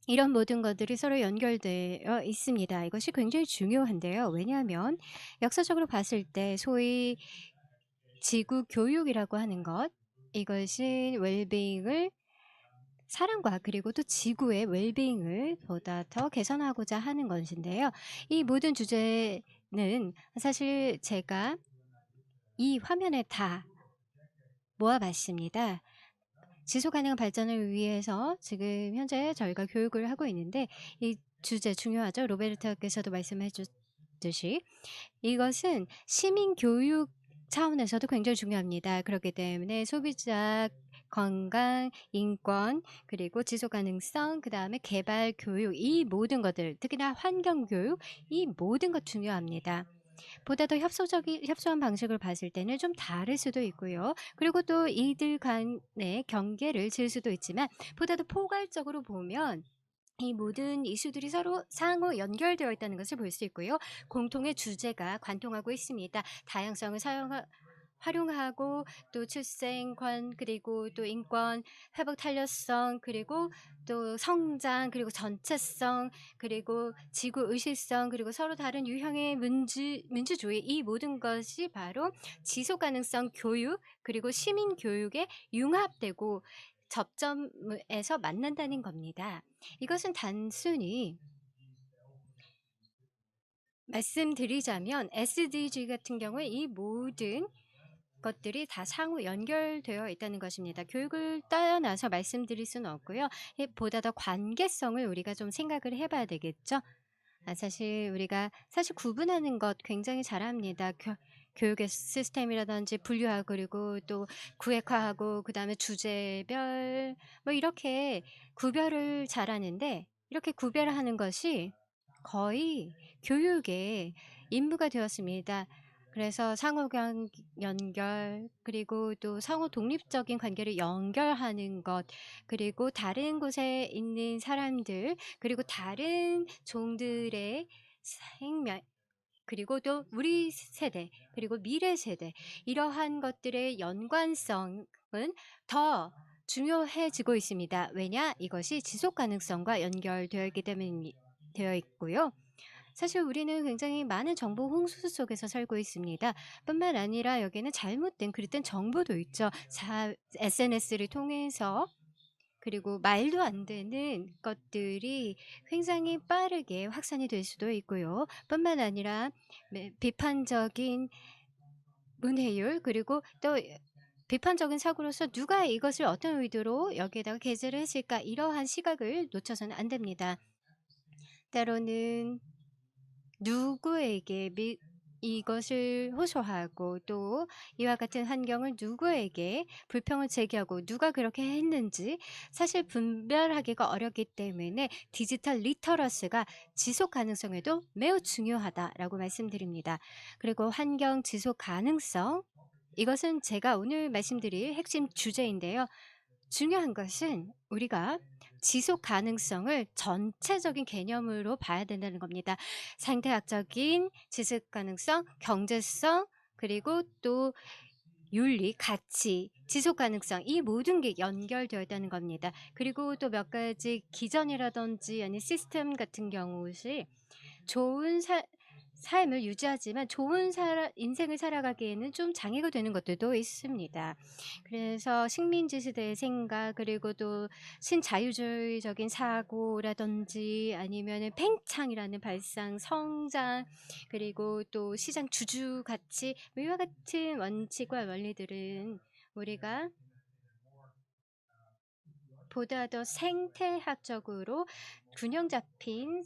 이런 모든 것들이 서로 연결되어 있습니다. 이것이 굉장히 중요한데요. 왜냐하면 역사적으로 봤을 때 소위 지구 교육이라고 하는 것 이것이 웰빙을 사람과 그리고 또 지구의 웰빙을 보다 더 개선하고자 하는 것인데요. 이 모든 주제는 사실 제가 이 화면에 다 모아봤습니다. 지속가능한 발전을 위해서 지금 현재 저희가 교육을 하고 있는데 이 주제 중요하죠. 로베르타께서도 말씀해 주듯이 이것은 시민 교육 차원에서도 굉장히 중요합니다. 그렇기 때문에 소비자 건강, 인권, 그리고 지속 가능성, 그다음에 개발, 교육 이 모든 것들, 특히나 환경 교육 이 모든 것 중요합니다. 보다 더 협소한 방식을 봤을 때는 좀 다를 수도 있고요. 그리고 또 이들 간의 경계를 지을 수도 있지만 보다 더 포괄적으로 보면 이 모든 이슈들이 서로 상호 연결되어 있다는 것을 볼 수 있고요. 공통의 주제가 관통하고 있습니다. 다양성을 활용하고 또 출생권 그리고 또 인권, 회복 탄력성 그리고 또 성장 그리고 전체성 그리고 지구 의식성 그리고 서로 다른 유형의 민주주의 이 모든 것이 바로 지속 가능성 교육 그리고 시민 교육에 융합되고 접점에서 만난다는 겁니다. 이것은 단순히 말씀드리자면 SDG 같은 경우에 이 모든 것들이 다 상호 연결되어 있다는 것입니다. 교육을 떠나서 말씀드릴 수는 없고요. 보다 더 관계성을 우리가 좀 생각을 해봐야 되겠죠. 사실 우리가 사실 구분하는 것 굉장히 잘합니다. 교육의 시스템이라든지 분류하고 그리고 또 구획화하고 그다음에 주제별 뭐 이렇게 구별을 잘하는데 이렇게 구별하는 것이 거의 교육의 임무가 되었습니다. 그래서 연결 그리고 또 상호 독립적인 관계를 연결하는 것 그리고 다른 곳에 있는 사람들 그리고 다른 종들의 생명 그리고 또 우리 세대 그리고 미래 세대 이러한 것들의 연관성은 더 중요해지고 있습니다. 왜냐? 이것이 지속 가능성과 연결되어 있기 때문에 되어 있고요. 사실 우리는 굉장히 많은 정보 홍수 속에서 살고 있습니다. 뿐만 아니라 여기는 잘못된 그릇된 정보도 있죠. SNS를 통해서 그리고 말도 안 되는 것들이 굉장히 빠르게 확산이 될 수도 있고요. 뿐만 아니라 비판적인 문해율 그리고 또 비판적인 사고로서 누가 이것을 어떤 의도로 여기에다가 게재를 했을까 이러한 시각을 놓쳐서는 안 됩니다. 때로는 누구에게 이것을 호소하고 또 이와 같은 환경을 누구에게 불평을 제기하고 누가 그렇게 했는지 사실 분별하기가 어렵기 때문에 디지털 리터러스가 지속 가능성에도 매우 중요하다라고 말씀드립니다. 그리고 환경 지속 가능성 이것은 제가 오늘 말씀드릴 핵심 주제인데요. 중요한 것은 우리가 지속 가능성을 전체적인 개념으로 봐야 된다는 겁니다. 생태학적인 지속 가능성, 경제성, 그리고 또 윤리, 가치, 지속 가능성 이 모든 게 연결되어 있다는 겁니다. 그리고 또 몇 가지 기전이라든지 아니 시스템 같은 경우시 좋은 삶을 유지하지만 좋은 인생을 살아가기에는 좀 장애가 되는 것들도 있습니다. 그래서 식민지 시대의 생각 그리고 또 신자유주의적인 사고라든지 아니면은 팽창이라는 발상, 성장 그리고 또 시장 주주 가치 뭐 이와 같은 원칙과 원리들은 우리가 보다 더 생태학적으로 균형 잡힌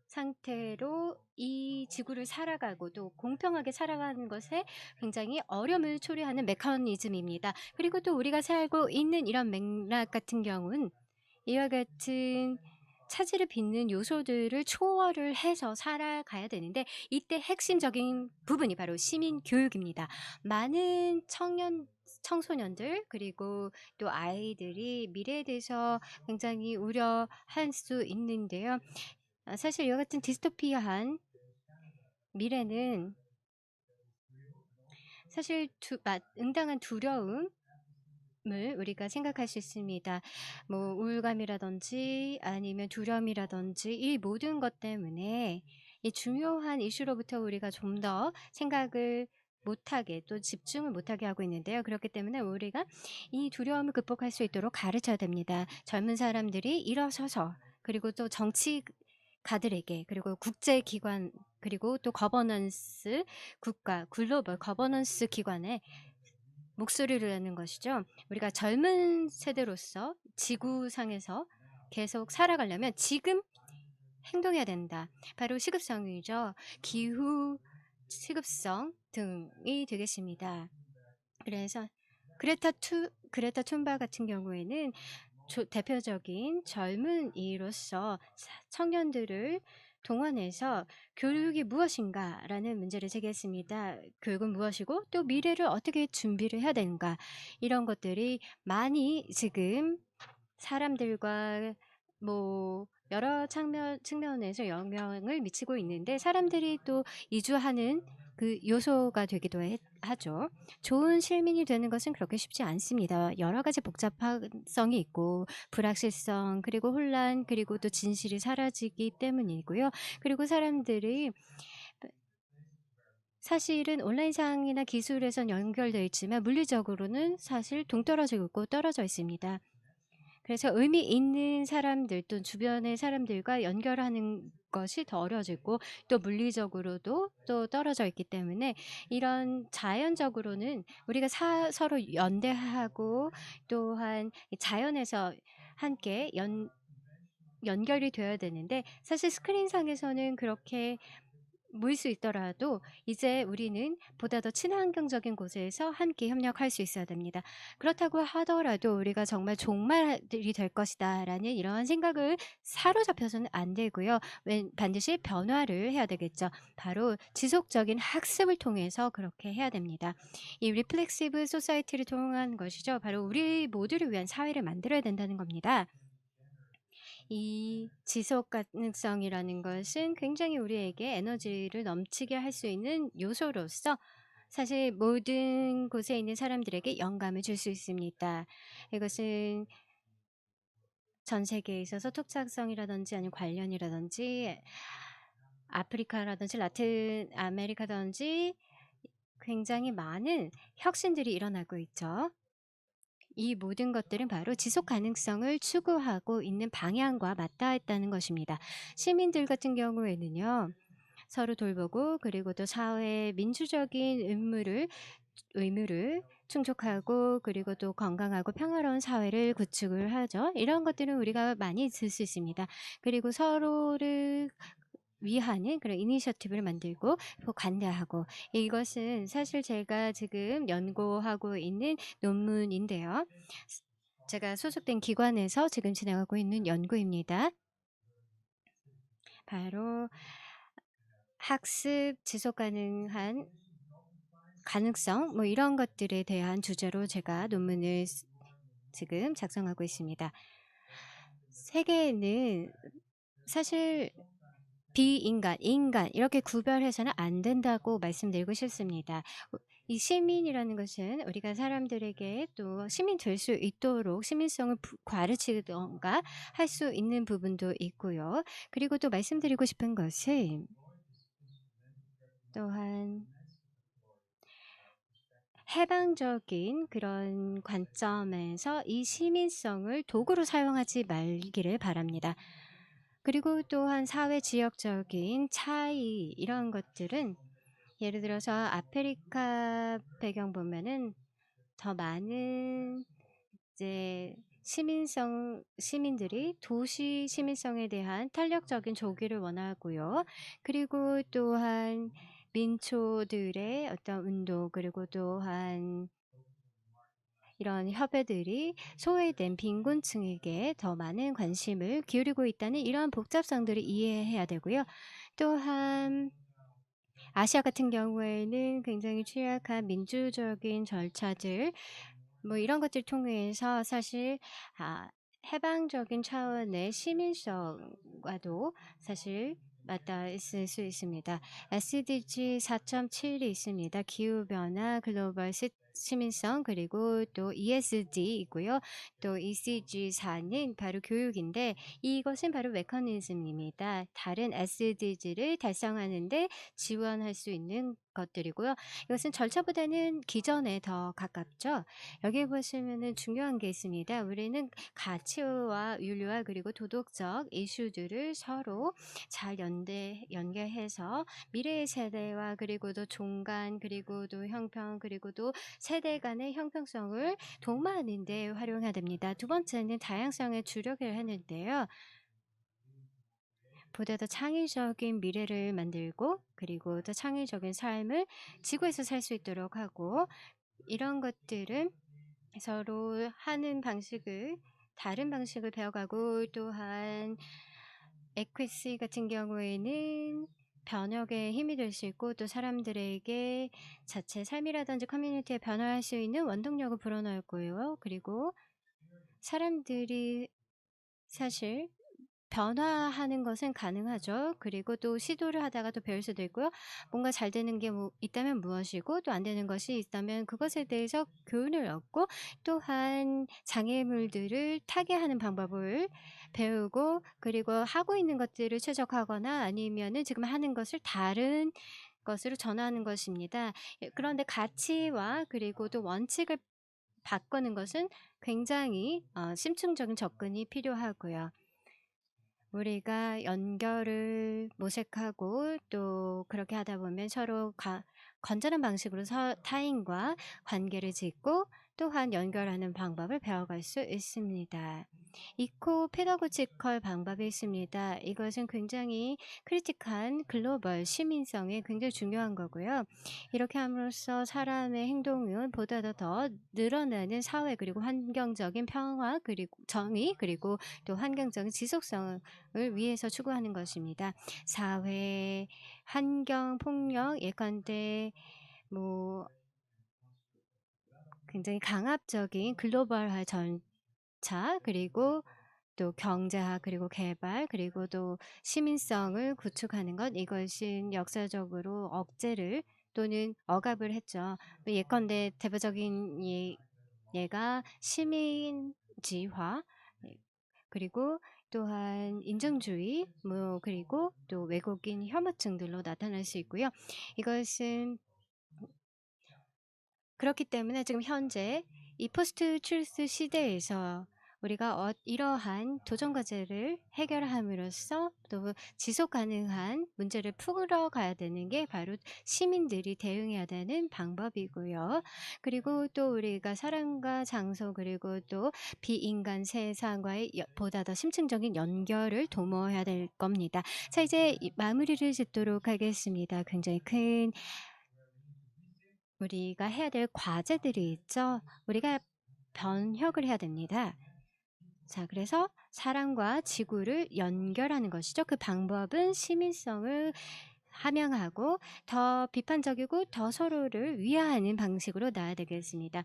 상태로 이 지구를 살아가고 또 공평하게 살아가는 것에 굉장히 어려움을 초래하는 메커니즘입니다. 그리고 또 우리가 살고 있는 이런 맥락 같은 경우는 이와 같은 차질을 빚는 요소들을 초월을 해서 살아가야 되는데 이때 핵심적인 부분이 바로 시민 교육입니다. 많은 청소년들 그리고 또 아이들이 미래에 대해서 굉장히 우려할 수 있는데요. 사실 이와 같은 디스토피아한 미래는 사실 응당한 두려움을 우리가 생각할 수 있습니다. 뭐 우울감이라든지 아니면 두려움이라든지 이 모든 것 때문에 이 중요한 이슈로부터 우리가 좀 더 생각을 못하게 또 집중을 못하게 하고 있는데요. 그렇기 때문에 우리가 이 두려움을 극복할 수 있도록 가르쳐야 됩니다. 젊은 사람들이 일어서서 그리고 또 정치가들에게 그리고 국제기관 그리고 또 거버넌스 국가 글로벌 거버넌스 기관에 목소리를 내는 것이죠. 우리가 젊은 세대로서 지구상에서 계속 살아가려면 지금 행동해야 된다. 바로 시급성이죠. 기후 시급성 등이 되겠습니다. 그래서 그레타 툰바 같은 경우에는 대표적인 젊은이로서 청년들을 동원해서 교육이 무엇인가라는 문제를 제기했습니다. 교육은 무엇이고 또 미래를 어떻게 준비를 해야 되는가 이런 것들이 많이 지금 사람들과 뭐 여러 측면에서 영향을 미치고 있는데 사람들이 또 이주하는 그 요소가 되기도 하죠. 좋은 시민이 되는 것은 그렇게 쉽지 않습니다. 여러 가지 복잡성이 있고 불확실성 그리고 혼란 그리고 또 진실이 사라지기 때문이고요. 그리고 사람들이 사실은 온라인상이나 기술에선 연결되어 있지만 물리적으로는 사실 동떨어지고 있고 떨어져 있습니다. 그래서 의미 있는 사람들 또 주변의 사람들과 연결하는 것이 더 어려워지고 또 물리적으로도 또 떨어져 있기 때문에 이런 자연적으로는 우리가 서로 연대하고 또한 자연에서 함께 연결이 되어야 되는데 사실 스크린상에서는 그렇게 모일 수 있더라도 이제 우리는 보다 더 친환경적인 곳에서 함께 협력할 수 있어야 됩니다. 그렇다고 하더라도 우리가 정말 종말이 될 것이다라는 이런 생각을 사로잡혀서는 안 되고요. 반드시 변화를 해야 되겠죠. 바로 지속적인 학습을 통해서 그렇게 해야 됩니다. 이 리플렉시브 소사이티를 통한 것이죠. 바로 우리 모두를 위한 사회를 만들어야 된다는 겁니다. 이 지속 가능성이라는 것은 굉장히 우리에게 에너지를 넘치게 할 수 있는 요소로서 사실 모든 곳에 있는 사람들에게 영감을 줄 수 있습니다. 이것은 전 세계에 있어서 토착성이라든지 아니면 관련이라든지 아프리카라든지 라틴 아메리카든지 굉장히 많은 혁신들이 일어나고 있죠. 이 모든 것들은 바로 지속 가능성을 추구하고 있는 방향과 맞닿았다는 것입니다. 시민들 같은 경우에는요. 서로 돌보고 그리고 또 사회의 민주적인 의무를 충족하고 그리고 또 건강하고 평화로운 사회를 구축을 하죠. 이런 것들은 우리가 많이 들 수 있습니다. 그리고 서로를 위하는 그런 이니셔티브를 만들고 관대하고 이것은 사실 제가 지금 연구하고 있는 논문인데요. 제가 소속된 기관에서 지금 진행하고 있는 연구입니다. 바로 학습 지속 가능한 가능성 뭐 이런 것들에 대한 주제로 제가 논문을 지금 작성하고 있습니다. 세계에는 사실 비인간, 인간 이렇게 구별해서는 안 된다고 말씀드리고 싶습니다. 이 시민이라는 것은 우리가 사람들에게 또 시민 될 수 있도록 시민성을 가르치던가 할 수 있는 부분도 있고요. 그리고 또 말씀드리고 싶은 것은 또한 해방적인 그런 관점에서 이 시민성을 도구로 사용하지 말기를 바랍니다. 그리고 또한 사회 지역적인 차이 이런 것들은 예를 들어서 아프리카 배경 보면은 더 많은 이제 시민들이 도시 시민성에 대한 탄력적인 조기를 원하고요. 그리고 또한 민초들의 어떤 운동 그리고 또한 이런 협회들이 소외된 빈곤층에게 더 많은 관심을 기울이고 있다는 이러한 복잡성들을 이해해야 되고요. 또한 아시아 같은 경우에는 굉장히 취약한 민주적인 절차들 뭐 이런 것들 통해서 사실 해방적인 차원의 시민성과도 사실 맞닿아 있을 수 있습니다. SDG 4.7이 있습니다. 기후변화, 글로벌 시민성, 그리고 또 ESD 있고요. 또 ECG 4는 바로 교육인데 이것은 바로 메커니즘입니다. 다른 SDG를 달성하는데 지원할 수 있는 것들이고요. 이것은 절차보다는 기전에 더 가깝죠. 여기 보시면은 중요한 게 있습니다. 우리는 가치와 윤리와 그리고 도덕적 이슈들을 서로 잘 연계해서 미래의 세대와 그리고 또 종간 그리고 또 형평 그리고 또 세대 간의 형평성을 도모하는 데 활용해야 됩니다. 두 번째는 다양성에 주력을 하는데요. 보다 더 창의적인 미래를 만들고 그리고 더 창의적인 삶을 지구에서 살 수 있도록 하고 이런 것들은 서로 하는 방식을 다른 방식을 배워가고 또한 에퀴스 같은 경우에는 변혁에 힘이 될 수 있고 또 사람들에게 자체 삶이라든지 커뮤니티에 변화할 수 있는 원동력을 불어넣을 거예요. 그리고 사람들이 사실 변화하는 것은 가능하죠. 그리고 또 시도를 하다가 또 배울 수도 있고요. 뭔가 잘 되는 게 있다면 무엇이고 또 안 되는 것이 있다면 그것에 대해서 교훈을 얻고 또한 장애물들을 타개하는 방법을 배우고 그리고 하고 있는 것들을 최적화하거나 아니면은 지금 하는 것을 다른 것으로 전환하는 것입니다. 그런데 가치와 그리고 또 원칙을 바꾸는 것은 굉장히 심층적인 접근이 필요하고요. 우리가 연결을 모색하고 또 그렇게 하다 보면 서로 건전한 방식으로 타인과 관계를 짓고 또한 연결하는 방법을 배워갈 수 있습니다. 이코 페다고지컬 방법이 있습니다. 이것은 굉장히 크리틱한 글로벌 시민성에 굉장히 중요한 거고요. 이렇게 함으로써 사람의 행동은 보다 더 늘어나는 사회 그리고 환경적인 평화 그리고 정의 그리고 또 환경적인 지속성을 위해서 추구하는 것입니다. 사회, 환경, 폭력, 예컨대 뭐 굉장히 강압적인 글로벌화 전차 그리고 또 경제화 그리고 개발 그리고 또 시민성을 구축하는 것 이것은 역사적으로 억제를 또는 억압을 했죠. 예컨대 대표적인 예가 시민지화 그리고 또한 인종주의 그리고 또 외국인 혐오증들로 나타날 수 있고요. 이것은 그렇기 때문에 지금 현재 이 포스트 트루스 시대에서 우리가 이러한 도전 과제를 해결함으로써 또 지속 가능한 문제를 풀어가야 되는 게 바로 시민들이 대응해야 되는 방법이고요. 그리고 또 우리가 사람과 장소 그리고 또 비인간 세상과의 보다 더 심층적인 연결을 도모해야 될 겁니다. 자, 이제 마무리를 짓도록 하겠습니다. 굉장히 큰 우리가 해야 될 과제들이 있죠. 우리가 변혁을 해야 됩니다. 자, 그래서 사람과 지구를 연결하는 것이죠. 그 방법은 시민성을 함양하고 더 비판적이고 더 서로를 위하는 방식으로 나아야 되겠습니다.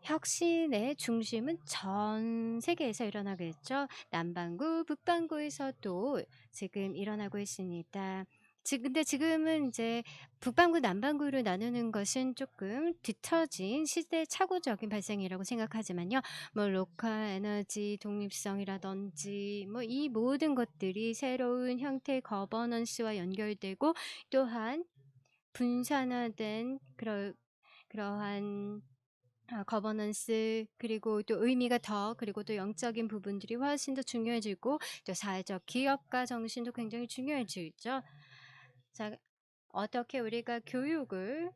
혁신의 중심은 전 세계에서 일어나겠죠. 남반구, 북반구에서도 지금 일어나고 있습니다. 근데 지금은 이제 북반구, 남반구를 나누는 것은 조금 뒤처진 시대착오적인 발생이라고 생각하지만요. 로컬 에너지 독립성이라든지 이 모든 것들이 새로운 형태의 거버넌스와 연결되고 또한 분산화된 그러한 거버넌스 그리고 또 의미가 그리고 또 영적인 부분들이 훨씬 더 중요해지고 또 사회적 기업가 정신도 굉장히 중요해지죠. 자, 어떻게 우리가 교육을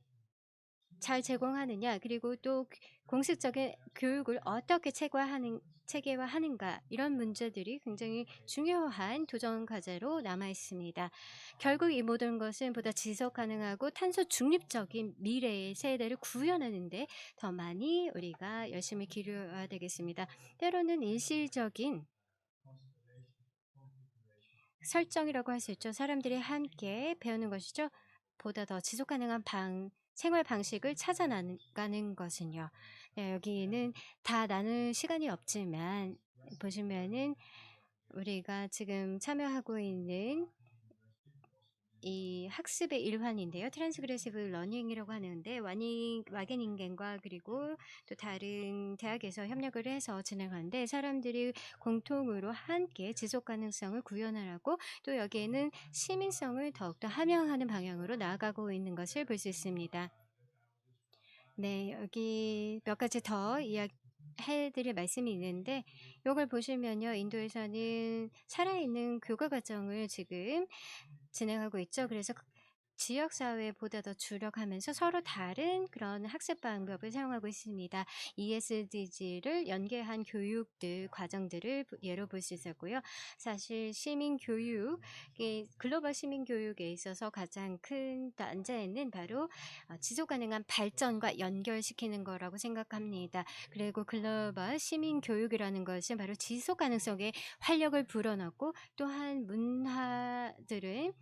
잘 제공하느냐 그리고 또 공식적인 교육을 어떻게 체계화하는가 이런 문제들이 굉장히 중요한 도전 과제로 남아 있습니다. 결국 이 모든 것은 보다 지속 가능하고 탄소 중립적인 미래의 세대를 구현하는데 더 많이 우리가 열심히 기울여야 되겠습니다. 때로는 일시적인 설정이라고 할 수 있죠. 사람들이 함께 배우는 것이죠. 보다 더 지속 가능한 생활 방식을 찾아 나가는 것은요. 네, 여기는 다 나눌 시간이 없지만 보시면은 우리가 지금 참여하고 있는 이 학습의 일환인데요. 트랜스그레시브 러닝이라고 하는데 와게닝겐과 그리고 또 다른 대학에서 협력을 해서 진행하는데 사람들이 공통으로 함께 지속 가능성을 구현하라고 또 여기에는 시민성을 더욱더 함양하는 방향으로 나아가고 있는 것을 볼 수 있습니다. 네, 여기 몇 가지 더 해드릴 말씀이 있는데 이걸 보시면요. 인도에서는 살아있는 교과 과정을 지금 진행하고 있죠. 그래서 지역사회보다 더 주력하면서 서로 다른 그런 학습 방법을 사용하고 있습니다. ESDG를 연계한 교육들, 과정들을 예로 볼 수 있었고요. 사실 글로벌 시민교육에 있어서 가장 큰 난제는 바로 지속가능한 발전과 연결시키는 거라고 생각합니다. 그리고 글로벌 시민교육이라는 것은 바로 지속가능성에 활력을 불어넣고, 또한 문화들은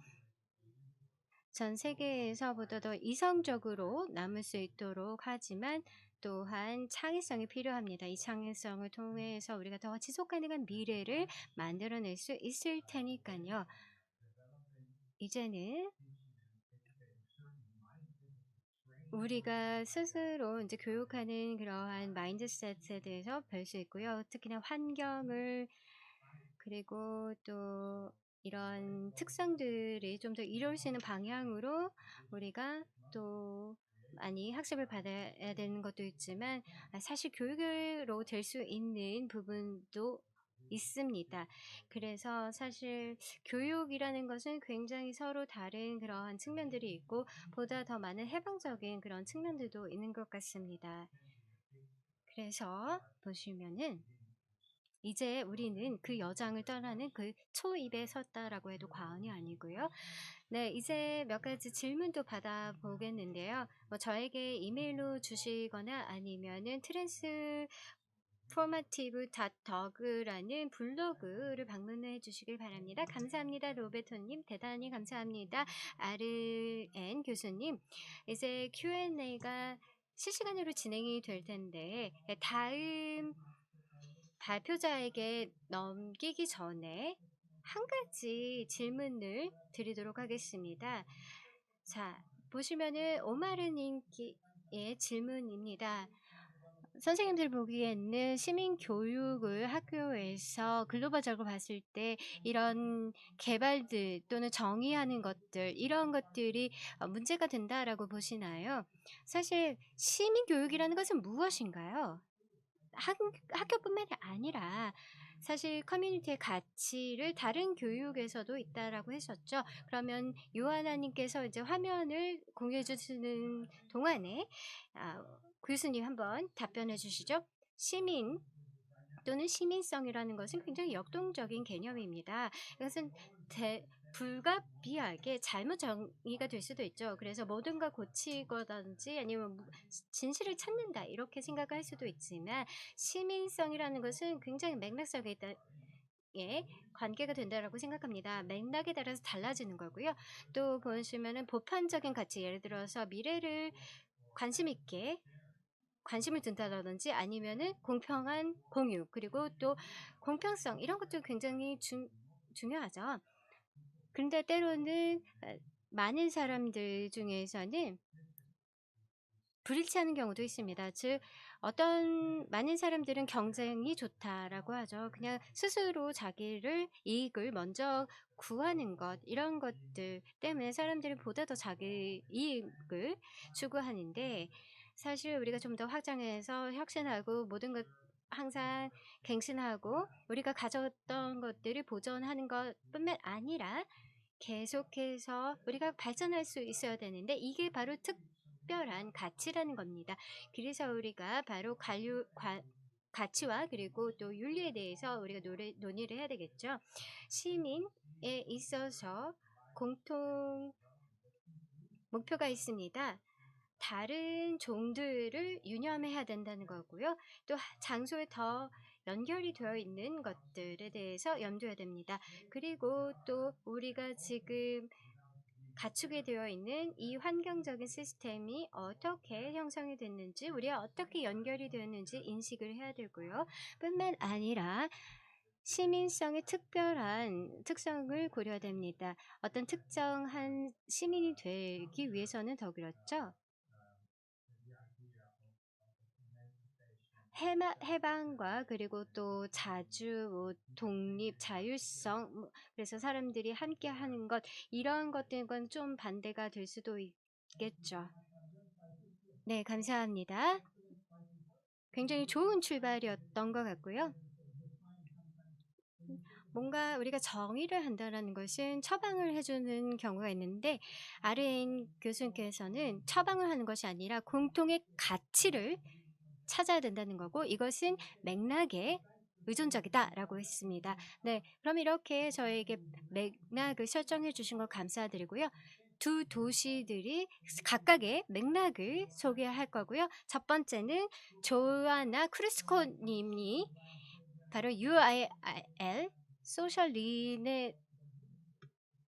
전 세계에서보다 더 이성적으로 남을 수 있도록 하지만 또한 창의성이 필요합니다. 이 창의성을 통해서 우리가 더 지속가능한 미래를 만들어낼 수 있을 테니까요. 이제는 우리가 스스로 이제 교육하는 그러한 마인드셋에 대해서 볼 수 있고요. 특히나 환경을, 그리고 또 이런 특성들이 좀 더 이룰 수 있는 방향으로 우리가 또 많이 학습을 받아야 되는 것도 있지만, 사실 교육으로 될 수 있는 부분도 있습니다. 그래서 사실 교육이라는 것은 굉장히 서로 다른 그러한 측면들이 있고, 보다 더 많은 해방적인 그런 측면들도 있는 것 같습니다. 그래서 보시면은 이제 우리는 그 여장을 떠나는 그 초입에 섰다라고 해도 과언이 아니고요. 네, 이제 몇 가지 질문도 받아보겠는데요. 저에게 이메일로 주시거나 아니면은 transformative.org라는 블로그를 방문해 주시길 바랍니다. 감사합니다. 로베토님, 대단히 감사합니다. RN 교수님, 이제 Q&A가 실시간으로 진행이 될 텐데, 다음 발표자에게 넘기기 전에 한 가지 질문을 드리도록 하겠습니다. 자, 보시면은 오마르님의 질문입니다. 선생님들 보기에는 시민교육을 학교에서 글로벌적으로 봤을 때 이런 개발들 또는 정의하는 것들, 이런 것들이 문제가 된다라고 보시나요? 사실 시민교육이라는 것은 무엇인가요? 학교뿐만이 아니라 사실 커뮤니티의 가치를 다른 교육에서도 있다라고 했었죠. 그러면 요하나님께서 이제 화면을 공유해 주시는 동안에 교수님 한번 답변해 주시죠. 시민 또는 시민성이라는 것은 굉장히 역동적인 개념입니다. 이것은 불가피하게 잘못 정의가 될 수도 있죠. 그래서 모든 걸 고치거든지 아니면 진실을 찾는다 이렇게 생각할 수도 있지만, 시민성이라는 것은 굉장히 맥락성에 있다. 예, 관계가 된다라고 생각합니다. 맥락에 따라서 달라지는 거고요. 또 보시면은 보편적인 가치, 예를 들어서 미래를 관심을 둔다든지 아니면은 공평한 공유, 그리고 또 공평성, 이런 것도 굉장히 중요하죠. 그런데 때로는 많은 사람들 중에서는 불일치하는 경우도 있습니다. 즉, 어떤 많은 사람들은 경쟁이 좋다라고 하죠. 그냥 스스로 자기를 이익을 먼저 구하는 것, 이런 것들 때문에 사람들이 보다 더 자기 이익을 추구하는데, 사실 우리가 좀 더 확장해서 혁신하고 모든 것 항상 갱신하고 우리가 가졌던 것들을 보존하는 것뿐만 아니라 계속해서 우리가 발전할 수 있어야 되는데, 이게 바로 특별한 가치라는 겁니다. 그래서 우리가 바로 가치와 그리고 또 윤리에 대해서 우리가 논의를 해야 되겠죠. 시민에 있어서 공통 목표가 있습니다. 다른 종들을 유념해야 된다는 거고요. 또 장소에 더 연결이 되어 있는 것들에 대해서 염두해야 됩니다. 그리고 또 우리가 지금 갖추게 되어 있는 이 환경적인 시스템이 어떻게 형성이 됐는지, 우리가 어떻게 연결이 되었는지 인식을 해야 되고요. 뿐만 아니라 시민성의 특별한 특성을 고려해야 됩니다. 어떤 특정한 시민이 되기 위해서는 더 그렇죠. 해방과 그리고 또 자주, 독립, 자율성, 그래서 사람들이 함께 하는 것, 이런 것들과 좀 반대가 될 수도 있겠죠. 네, 감사합니다. 굉장히 좋은 출발이었던 것 같고요. 뭔가 우리가 정의를 한다라는 것은 처방을 해주는 경우가 있는데 아르헨 교수님께서는 처방을 하는 것이 아니라 공통의 가치를 찾아야 된다는 거고 이것은 맥락에 의존적이다라고 했습니다. 네, 그럼 이렇게 저에게 맥락을 설정해 주신 거 감사드리고요. 두 도시들이 각각의 맥락을 소개할 거고요. 첫 번째는 조아나 크루스코 님이 바로 UIL 소셜 리네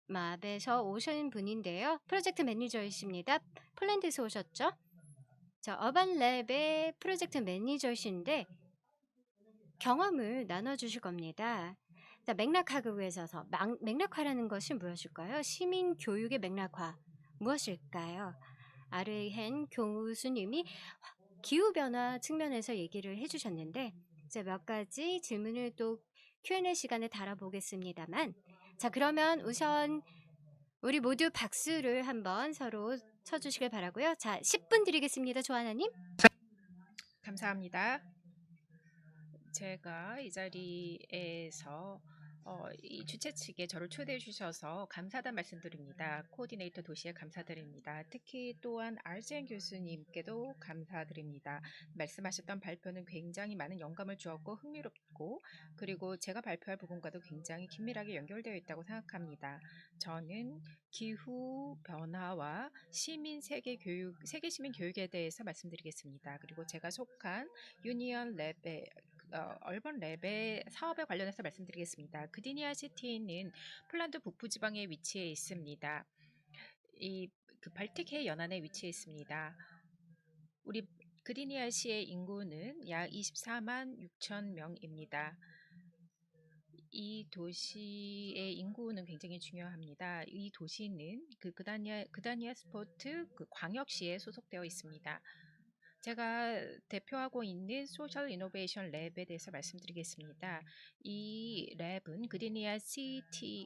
맙에서 오신 분인데요. 프로젝트 매니저이십니다. 폴란드에서 오셨죠? 자, 어반랩의 프로젝트 매니저이신데 경험을 나눠주실 겁니다. 자, 맥락학을 위해서 맥락화라는 것이 무엇일까요? 시민 교육의 맥락화 무엇일까요? 아르헨 교수님이 기후변화 측면에서 얘기를 해주셨는데 이제 몇 가지 질문을 또 Q&A 시간에 달아보겠습니다만 자 그러면 우선 우리 모두 박수를 한번 서로 쳐주시길 바라고요. 자 10분 드리겠습니다. 조하나님. 감사합니다. 제가 이 자리에서 이 주최 측에 저를 초대해 주셔서 감사하다는 말씀드립니다. 코디네이터 도시에 감사드립니다. 특히 또한 RCN 교수님께도 감사드립니다. 말씀하셨던 발표는 굉장히 많은 영감을 주었고 흥미롭고 그리고 제가 발표할 부분과도 굉장히 긴밀하게 연결되어 있다고 생각합니다. 저는 기후 변화와 세계 시민 교육에 대해서 말씀드리겠습니다. 그리고 제가 속한 유니언 랩의 얼번 랩의 사업에 관련해서 말씀드리겠습니다. 그디니아 시티는 폴란드 북부 지방에 위치해 있습니다. 그 발틱해 연안에 위치해 있습니다. 우리 그디니아시의 인구는 약 24만 6천 명입니다. 이 도시의 인구는 굉장히 중요합니다. 이 도시는 그다니아 스포트 광역시에 소속되어 있습니다. 제가 대표하고 있는 소셜 이노베이션 랩에 대해서 말씀드리겠습니다. 이 랩은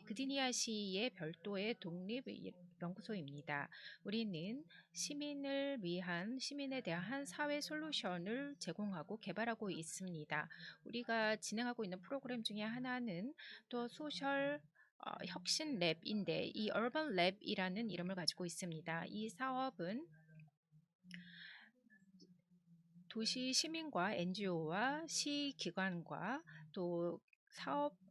그디니아시의 별도의 독립 연구소입니다. 우리는 시민에 대한 사회 솔루션을 제공하고 개발하고 있습니다. 우리가 진행하고 있는 프로그램 중에 하나는 또 소셜 혁신 랩인데 이 얼번 랩이라는 이름을 가지고 있습니다. 이 사업은 도시 시민과 NGO와 시기관과 또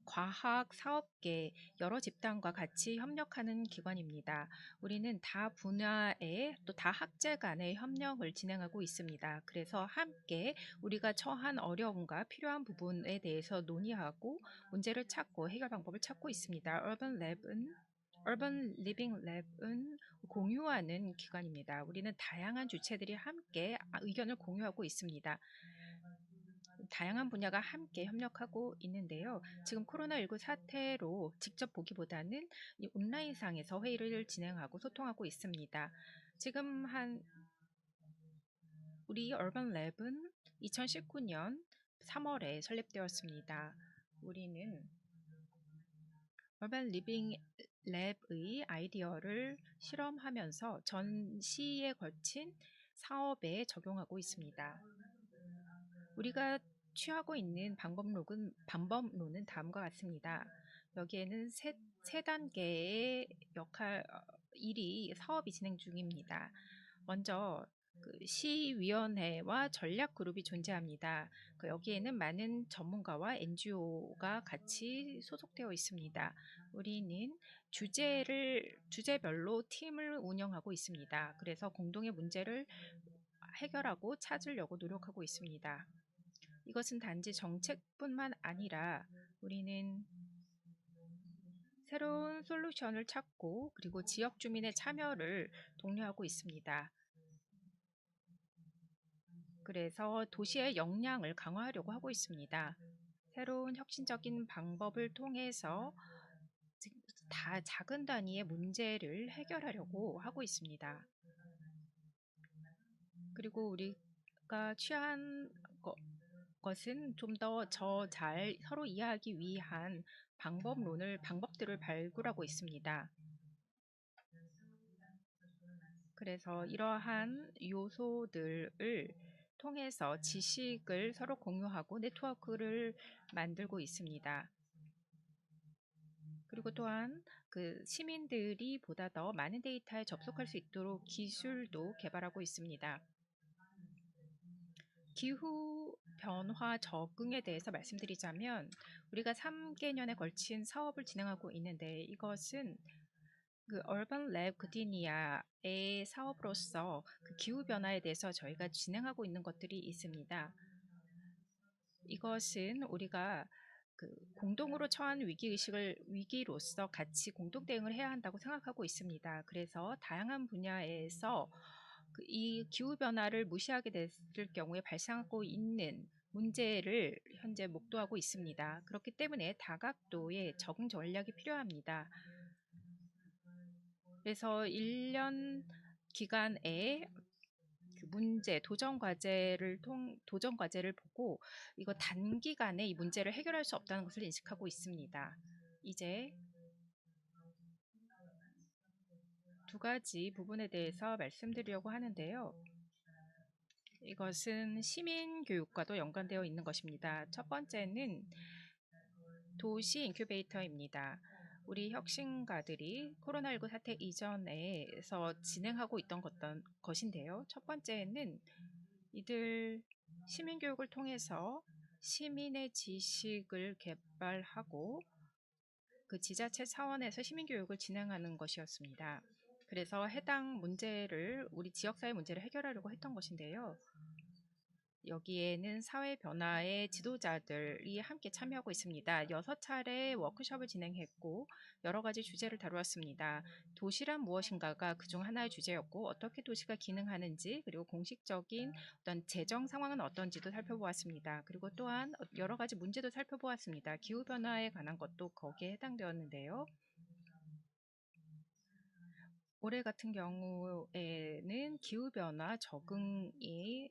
과학, 사업계 여러 집단과 같이 협력하는 기관입니다. 우리는 다 분야의 또 다 학제 간의 협력을 진행하고 있습니다. 그래서 함께 우리가 처한 어려움과 필요한 부분에 대해서 논의하고 문제를 찾고 해결 방법을 찾고 있습니다. 얼번 리빙 랩은 공유하는 기관입니다. 우리는 다양한 주체들이 함께 의견을 공유하고 있습니다. 다양한 분야가 함께 협력하고 있는데요. 지금 코로나19 사태로 직접 보기보다는 이 온라인상에서 회의를 진행하고 소통하고 있습니다. 지금 우리 얼번 랩은 2019년 3월에 설립되었습니다. 우리는 얼반 리빙 랩의 아이디어를 실험하면서 전 시에 걸친 사업에 적용하고 있습니다. 우리가 취하고 있는 방법론은 다음과 같습니다. 여기에는 세 단계의 사업이 진행 중입니다. 먼저 시위원회와 전략 그룹이 존재합니다. 여기에는 많은 전문가와 NGO가 같이 소속되어 있습니다. 우리는 주제별로 팀을 운영하고 있습니다. 그래서 공동의 문제를 해결하고 찾으려고 노력하고 있습니다. 이것은 단지 정책뿐만 아니라 우리는 새로운 솔루션을 찾고 그리고 지역 주민의 참여를 독려하고 있습니다. 그래서 도시의 역량을 강화하려고 하고 있습니다. 새로운 혁신적인 방법을 통해서 다 작은 단위의 문제를 해결하려고 하고 있습니다. 그리고 우리가 취한 것은 좀 더 잘 서로 이해하기 위한 방법들을 발굴하고 있습니다. 그래서 이러한 요소들을 통해서 지식을 서로 공유하고 네트워크를 만들고 있습니다. 그리고 또한 그 시민들이 보다 더 많은 데이터에 접속할 수 있도록 기술도 개발하고 있습니다. 기후 변화 적응에 대해서 말씀드리자면 우리가 3개년에 걸친 사업을 진행하고 있는데 이것은 그 얼번 랩 그디니아의 사업으로서 그 기후 변화에 대해서 저희가 진행하고 있는 것들이 있습니다. 이것은 우리가 그 공동으로 처한 위기로서 같이 공동 대응을 해야 한다고 생각하고 있습니다. 그래서 다양한 분야에서 이 기후 변화를 무시하게 됐을 경우에 발생하고 있는 문제를 현재 목도하고 있습니다. 그렇기 때문에 다각도의 적응 전략이 필요합니다. 그래서 1년 기간에 그 문제, 도전 과제를 보고 이거 단기간에 이 문제를 해결할 수 없다는 것을 인식하고 있습니다. 이제 두 가지 부분에 대해서 말씀드리려고 하는데요. 이것은 시민 교육과도 연관되어 있는 것입니다. 첫 번째는 도시 인큐베이터입니다. 우리 혁신가들이 코로나19 사태 이전에서 진행하고 있던 것인데요. 첫 번째는 이들 시민교육을 통해서 시민의 지식을 개발하고 그 지자체 차원에서 시민교육을 진행하는 것이었습니다. 그래서 해당 문제를 우리 지역사회 문제를 해결하려고 했던 것인데요. 여기에는 사회 변화의 지도자들이 함께 참여하고 있습니다. 6차례 워크숍을 진행했고 여러 가지 주제를 다루었습니다. 도시란 무엇인가가 그중 하나의 주제였고 어떻게 도시가 기능하는지 그리고 공식적인 어떤 재정 상황은 어떤지도 살펴보았습니다. 그리고 또한 여러 가지 문제도 살펴보았습니다. 기후변화에 관한 것도 거기에 해당되었는데요. 올해 같은 경우에는 기후변화 적응에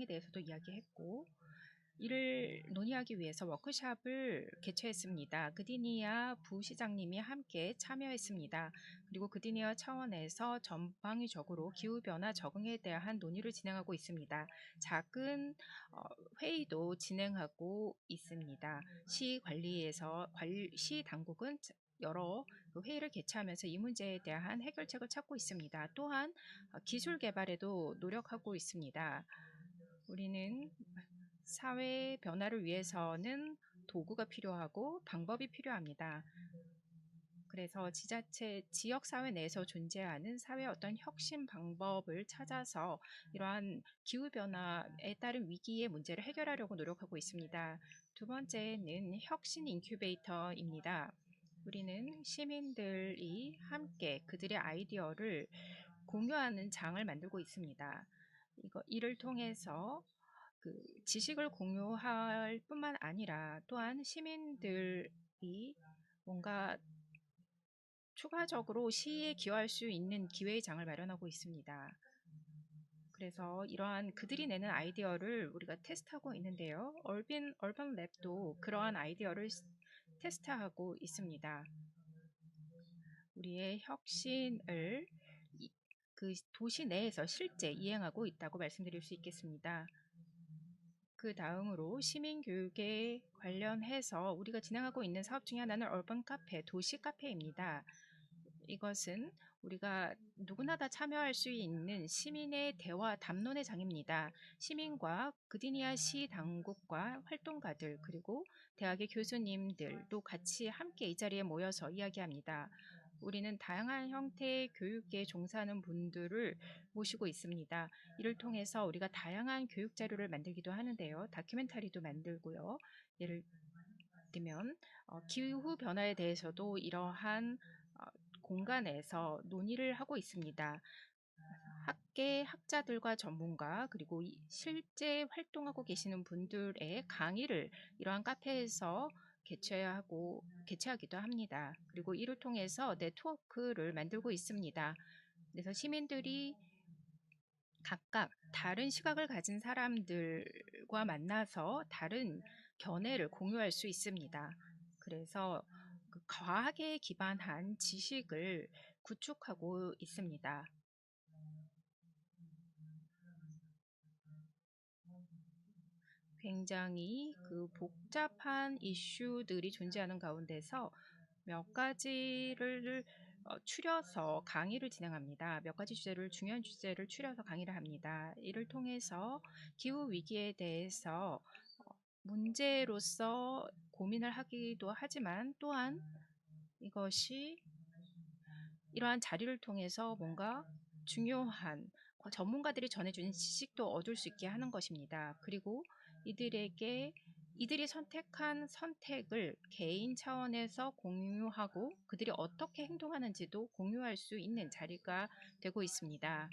대해서도 이야기했고 이를 논의하기 위해서 워크숍을 개최했습니다. 그디니아 부시장님이 함께 참여했습니다. 그리고 그디니아 차원에서 전방위적으로 기후변화 적응에 대한 논의를 진행하고 있습니다. 작은 회의도 진행하고 있습니다. 시 당국은 여러 회의를 개최하면서 이 문제에 대한 해결책을 찾고 있습니다. 또한 기술 개발에도 노력하고 있습니다. 우리는 사회 변화를 위해서는 도구가 필요하고 방법이 필요합니다. 그래서 지역사회 내에서 존재하는 사회의 어떤 혁신 방법을 찾아서 이러한 기후변화에 따른 위기의 문제를 해결하려고 노력하고 있습니다. 두 번째는 혁신 인큐베이터입니다. 우리는 시민들이 함께 그들의 아이디어를 공유하는 장을 만들고 있습니다. 이를 통해서 그 지식을 공유할 뿐만 아니라 또한 시민들이 뭔가 추가적으로 시에 기여할 수 있는 기회의 장을 마련하고 있습니다. 그래서 이러한 그들이 내는 아이디어를 우리가 테스트하고 있는데요. 얼번 랩도 그러한 아이디어를 테스트하고 있습니다. 우리의 혁신을 그 도시 내에서 실제 이행하고 있다고 말씀드릴 수 있겠습니다. 그 다음으로 시민교육에 관련해서 우리가 진행하고 있는 사업 중에 하나는 얼번 카페, 도시 카페입니다. 이것은 우리가 누구나 다 참여할 수 있는 시민의 대화 담론의 장입니다. 시민과 그디니아 시 당국과 활동가들 그리고 대학의 교수님들도 같이 함께 이 자리에 모여서 이야기합니다. 우리는 다양한 형태의 교육에 종사하는 분들을 모시고 있습니다. 이를 통해서 우리가 다양한 교육 자료를 만들기도 하는데요. 다큐멘터리도 만들고요. 예를 들면 기후 변화에 대해서도 이러한 공간에서 논의를 하고 있습니다. 학자들과 전문가 그리고 실제 활동하고 계시는 분들의 강의를 이러한 카페에서 개최하기도 합니다. 그리고 이를 통해서 네트워크를 만들고 있습니다. 그래서 시민들이 각각 다른 시각을 가진 사람들과 만나서 다른 견해를 공유할 수 있습니다. 그래서 그 과학에 기반한 지식을 구축하고 있습니다. 굉장히 그 복잡한 이슈들이 존재하는 가운데서 몇 가지를 추려서 강의를 진행합니다. 몇 가지 주제를 중요한 주제를 추려서 강의를 합니다. 이를 통해서 기후 위기에 대해서 문제로서 고민을 하기도 하지만 또한 이것이 이러한 자리를 통해서 뭔가 중요한 전문가들이 전해주는 지식도 얻을 수 있게 하는 것입니다. 그리고 이들이 선택한 선택을 개인 차원에서 공유하고 그들이 어떻게 행동하는지도 공유할 수 있는 자리가 되고 있습니다.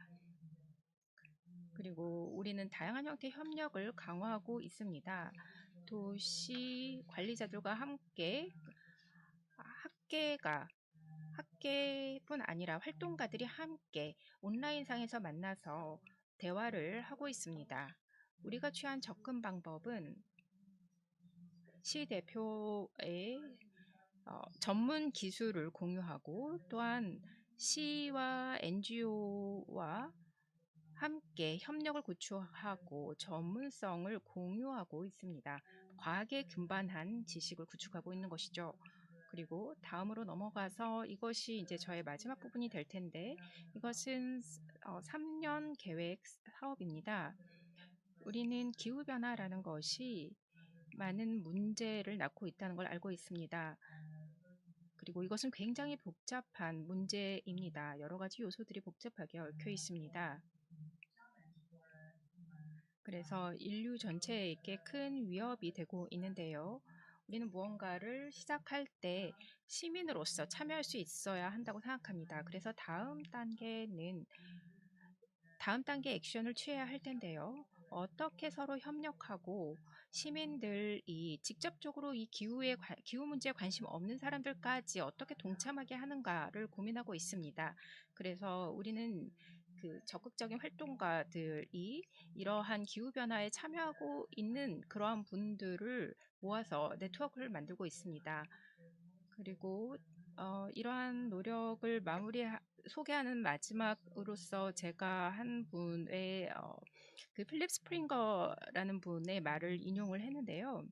그리고 우리는 다양한 형태의 협력을 강화하고 있습니다. 도시 관리자들과 함께 학계뿐 아니라 활동가들이 함께 온라인상에서 만나서 대화를 하고 있습니다. 우리가 취한 접근 방법은 시 대표의 전문 기술을 공유하고 또한 시와 NGO와 함께 협력을 구축하고 전문성을 공유하고 있습니다. 과학에 근반한 지식을 구축하고 있는 것이죠. 그리고 다음으로 넘어가서 이것이 이제 저의 마지막 부분이 될 텐데 이것은 3년 계획 사업입니다. 우리는 기후변화라는 것이 많은 문제를 낳고 있다는 걸 알고 있습니다. 그리고 이것은 굉장히 복잡한 문제입니다. 여러 가지 요소들이 복잡하게 얽혀 있습니다. 그래서 인류 전체에게 큰 위협이 되고 있는데요. 우리는 무언가를 시작할 때 시민으로서 참여할 수 있어야 한다고 생각합니다. 그래서 다음 단계 액션을 취해야 할 텐데요. 어떻게 서로 협력하고 시민들이 직접적으로 이 기후 문제에 관심 없는 사람들까지 어떻게 동참하게 하는가를 고민하고 있습니다. 그래서 우리는 그 적극적인 활동가들이 이러한 기후 변화에 참여하고 있는 그러한 분들을 모아서 네트워크를 만들고 있습니다. 그리고 이러한 노력을 소개하는 마지막으로서 제가 한 분의 그 필립 스프링거라는 분의 말을 인용을 했는데요.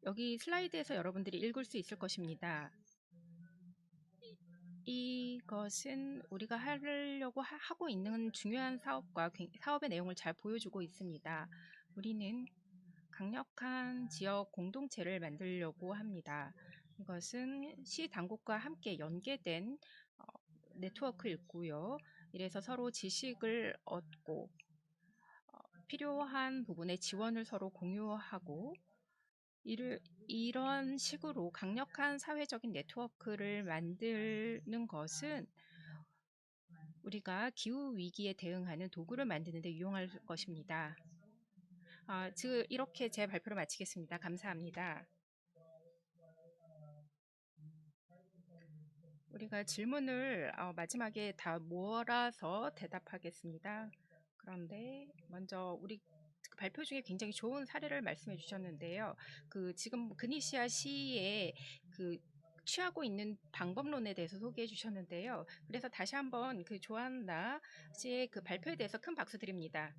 여기 슬라이드에서 여러분들이 읽을 수 있을 것입니다. 이것은 우리가 하려고 하고 있는 중요한 사업의 내용을 잘 보여주고 있습니다. 우리는 강력한 지역 공동체를 만들려고 합니다. 이것은 시 당국과 함께 연계된 네트워크이고요. 이래서 서로 지식을 얻고 필요한 부분에 지원을 서로 공유하고 이런 식으로 강력한 사회적인 네트워크를 만드는 것은 우리가 기후 위기에 대응하는 도구를 만드는 데 유용할 것입니다. 이렇게 제 발표를 마치겠습니다. 감사합니다. 우리가 질문을 마지막에 다 몰아서 대답하겠습니다. 그런데 먼저 우리 발표 중에 굉장히 좋은 사례를 말씀해 주셨는데요. 지금 그니시아 시의 취하고 있는 방법론에 대해서 소개해 주셨는데요. 그래서 다시 한번 조한나 씨의 발표에 대해서 큰 박수 드립니다.